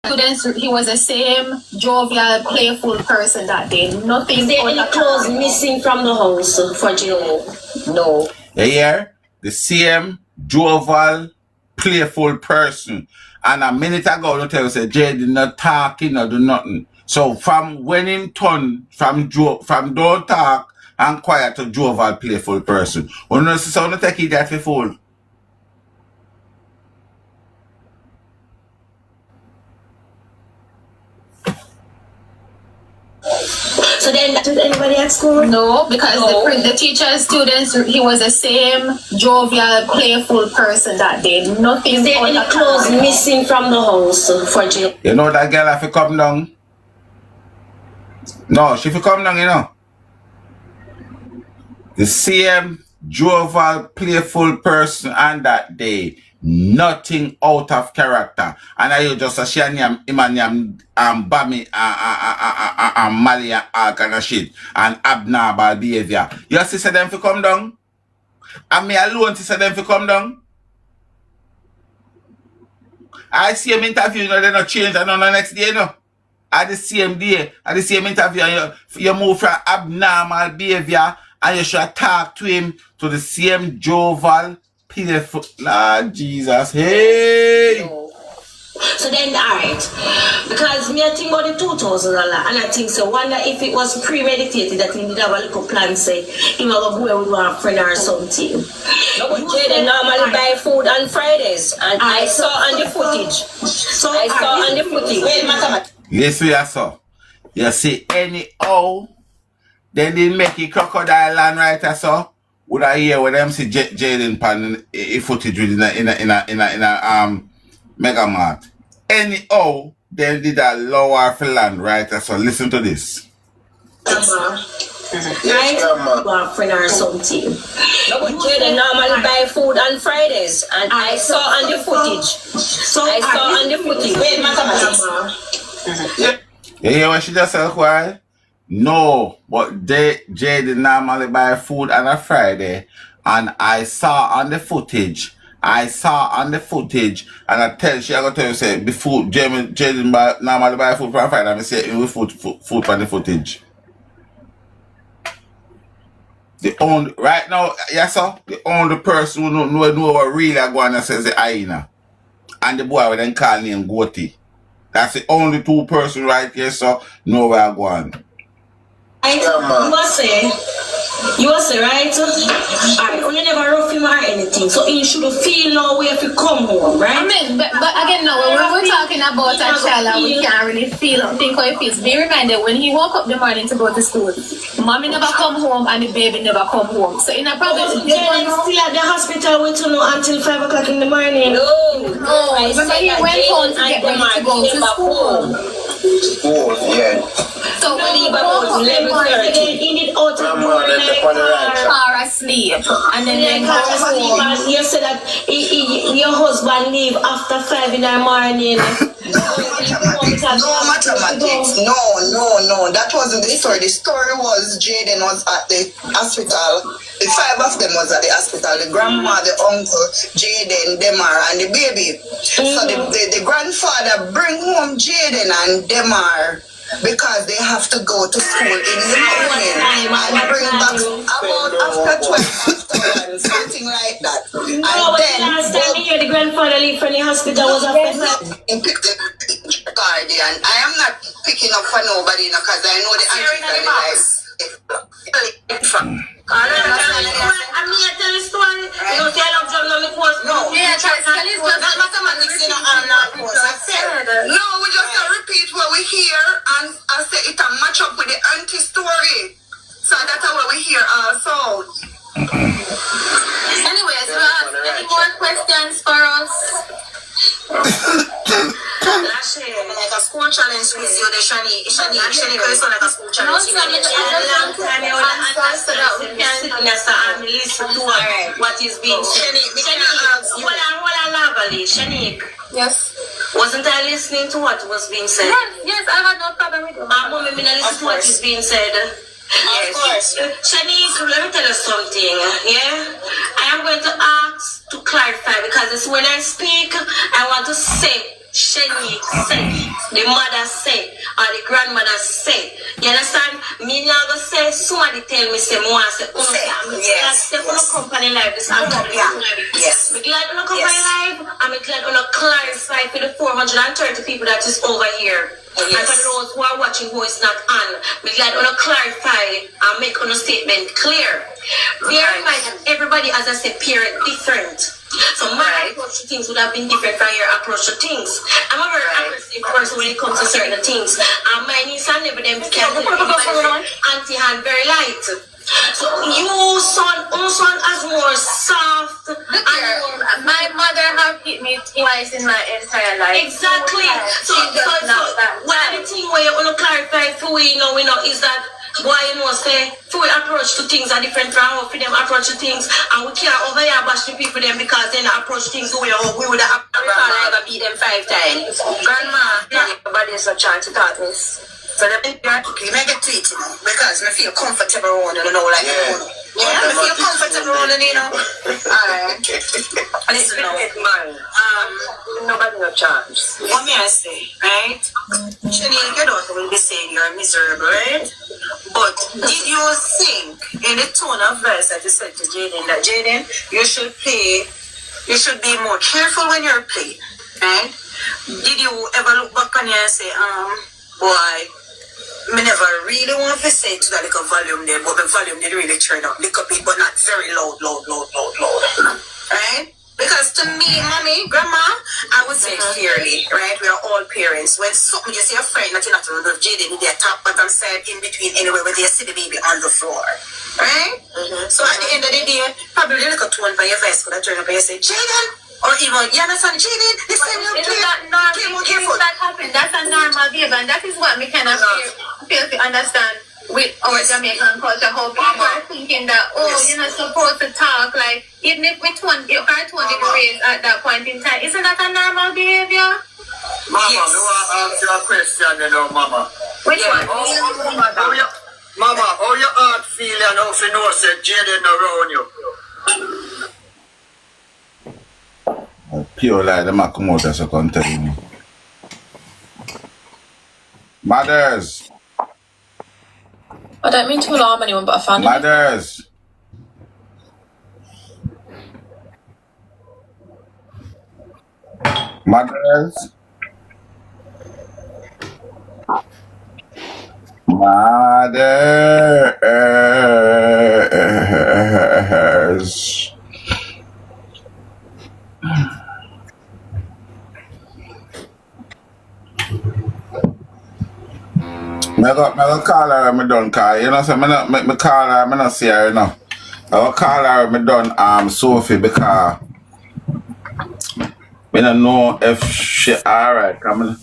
students, he was the same jovial, playful person that day. Nothing. Is there any clothes missing from the house for Jill? No. You hear? The same jovial, playful person. And a minute ago, I tell you, say, Jayden not talking or do nothing. So from when him turn from don't talk and quiet to jovial, playful person. You know, so I don't take it that for fool. So then, did anybody at school? No, because the teachers, students, he was the same jovial, playful person that day. Nothing. Is there any clothes missing from the house for Jill? You know that girl have to come down? No, she have to come down, you know. The same jovial, playful person on that day. Nothing out of character. And I just a she and him and Bami and Mali and all kind of shit. And abnormal behavior. You see say them to come down? And me alone to say them to come down? I see him interview, you know, they not change and on the next day, you know. At the same day, at the same interview, you move from abnormal behavior and you should talk to him to the same jovial, pay for Lord Jesus. Hey! So then, alright, because me I think about the $2,000 and I think so, wonder if it was premeditated that he did have a little plan, say, he might go with one friend or something. No, but Jayden normally buy food on Fridays, and I saw on the footage. So I saw on the footage. Wait, matter. Yes, we are so. You see, anyhow, then they make a crocodile land right so. Would I hear when them see Jayden pan footage in a Mega Mart. Anyhow, they did a lower for land, right? So listen to this. Right? One friend or something. No, but Jayden normally buy food on Fridays, and I saw on the footage. So I saw on the footage. Wait, matter. You hear what she just said, why? No, but Jayden normally buy food on a Friday, and I saw on the footage. And I tell she I go tell you say before Jayden normally buy food for a Friday, and I say we food on the footage. The only right now, yes sir, the only person who know what really going on says the hyena. And the boy with them call name Goatee. That's the only two person right here, so know where I'm going. You must say, right? Alright, you never rough him or anything, so he should feel no way if you come home, right? I mean, but again, no, when we're talking about a child, we can't really think how he feels. Be reminded, when he woke up in the morning to go to school, mommy never come home and the baby never come home. So in a problem, still at the hospital wait to know until 5 o'clock in the morning. No, remember he went home to get ready to go to school. Yeah. So when he woke up in the morning, he did out of the car asleep, and then car asleep, and you said that your husband leave after 5 in the morning. No mathematics. No. That wasn't the story. The story was Jayden was at the hospital. The 5 of them was at the hospital. The grandma, the uncle, Jayden, Demar, and the baby. So the grandfather bring home Jayden and Demar because they have to go to school in the morning and bring back about after 12 something like that. No, but then last time you hear the grandfather leave from the hospital was after he picked the car there, and I am not picking up for nobody because I know the answer. I'm here to tell the story. You don't tell them John on the post. No, not mathematics in our post. I said, no, we just repeat what we hear, and I say it a match up with the auntie story. So that's what we hear also. Anyways, any more questions for us? Like a school challenge with you, the Shani goes on like a school challenge. What is being said. Shanique. Yes. Wasn't I listening to what was being said? Yes, I had no problem with it. Mommy, I listen to what is being said. Yes. Of course. Shanique, let me tell you something. Yeah? I am going to ask to clarify because it's when I speak, I want to say Shanique say, the mother say, or the grandmother say. You understand? Me now go say, somebody tell me say, more say, yes, company live this yes. I'm glad on company live. I'm glad on clarify for the 430 people that is over here. And for those who are watching who is not on, I'm glad on clarify and make on a statement clear. Bear in mind that everybody, as I said, parent different. So my approach to things would have been different from your approach to things. I'm a very aggressive person when it comes to certain things. And my niece and never them can anti-hand very light. So you son as more soft. My mother have hit me twice in my entire life. Exactly. So one of the things where you want to clarify for we know is that why you know say for we approach to things are different from how for them approach to things, and we can't over here bash the people them because they not approach things the way we would have beat them 5 times. Grandma, nobody is a chance to talk this. So the big you make it tweet because I feel comfortable around you know like I feel comfortable around you know. Alright. Listen man, nobody no chance. What may I say, right? Shani, you don't will be saying you're miserable, right? But did you think in the tone of voice that you said to Jayden that Jayden, you should pay You should be more careful when you're playing, right? Did you ever look back on you and say, boy, me never really want to say to that little volume there, but the volume did really turn up, little bit, but not very loud, right? Because to me, mommy, grandma, I would say fairly, right? We are all parents. When something you see a friend that you're not going to jaded with their top bottom side in between anywhere where they see the baby on the floor, right? So at the end of the day, probably the little tone by your voice could have turned up and you say, Jayden, or even, you understand, Jayden, this time you play. That normal that happens. That's a normal behavior, and that is what we kind of feel to understand with our Jamaican culture, how people are thinking that, you're not supposed to talk, like, even if we your car tone didn't raise at that point in time, isn't that a normal behavior? Mama, yes. I want to ask you a question, you know, Mama. Which one? Mama, how your heart feel and how you know that Jayden around you? Pure lie, them a come out as a content. Mothers. I don't mean to alarm anyone, but I found it. Mothers. Mothers. Mothers. I call her and I done call. You know, so I call her, I not see her, you know. I will call her and I done Sophie because I don't know if she alright. I'm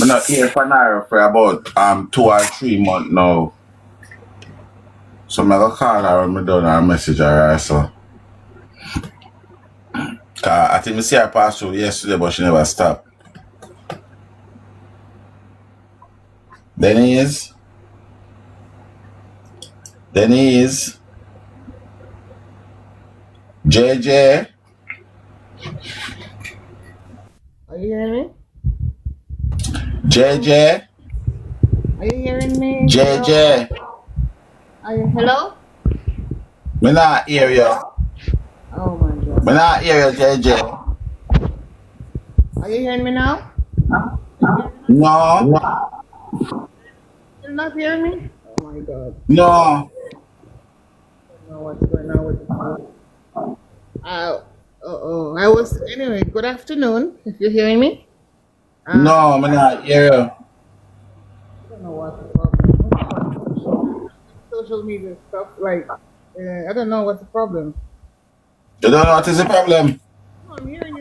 not here for her for about 2 or 3 months now. So I will call her and I done her message her so. I think I see her pass through yesterday but she never stopped. Denise, JJ. Are you hearing me? JJ. Are you hearing me? JJ. Hello? Me not hear you. Oh my God. Me not hear you, JJ. Are you hearing me now? No. You're not hearing me? Oh my God. No. I don't know what's going on with the phone. I was, anyway, good afternoon, if you're hearing me. No, me not hear you. I don't know what's the problem. Social media stuff, like, I don't know what's the problem. You don't know what is the problem? No, I'm hearing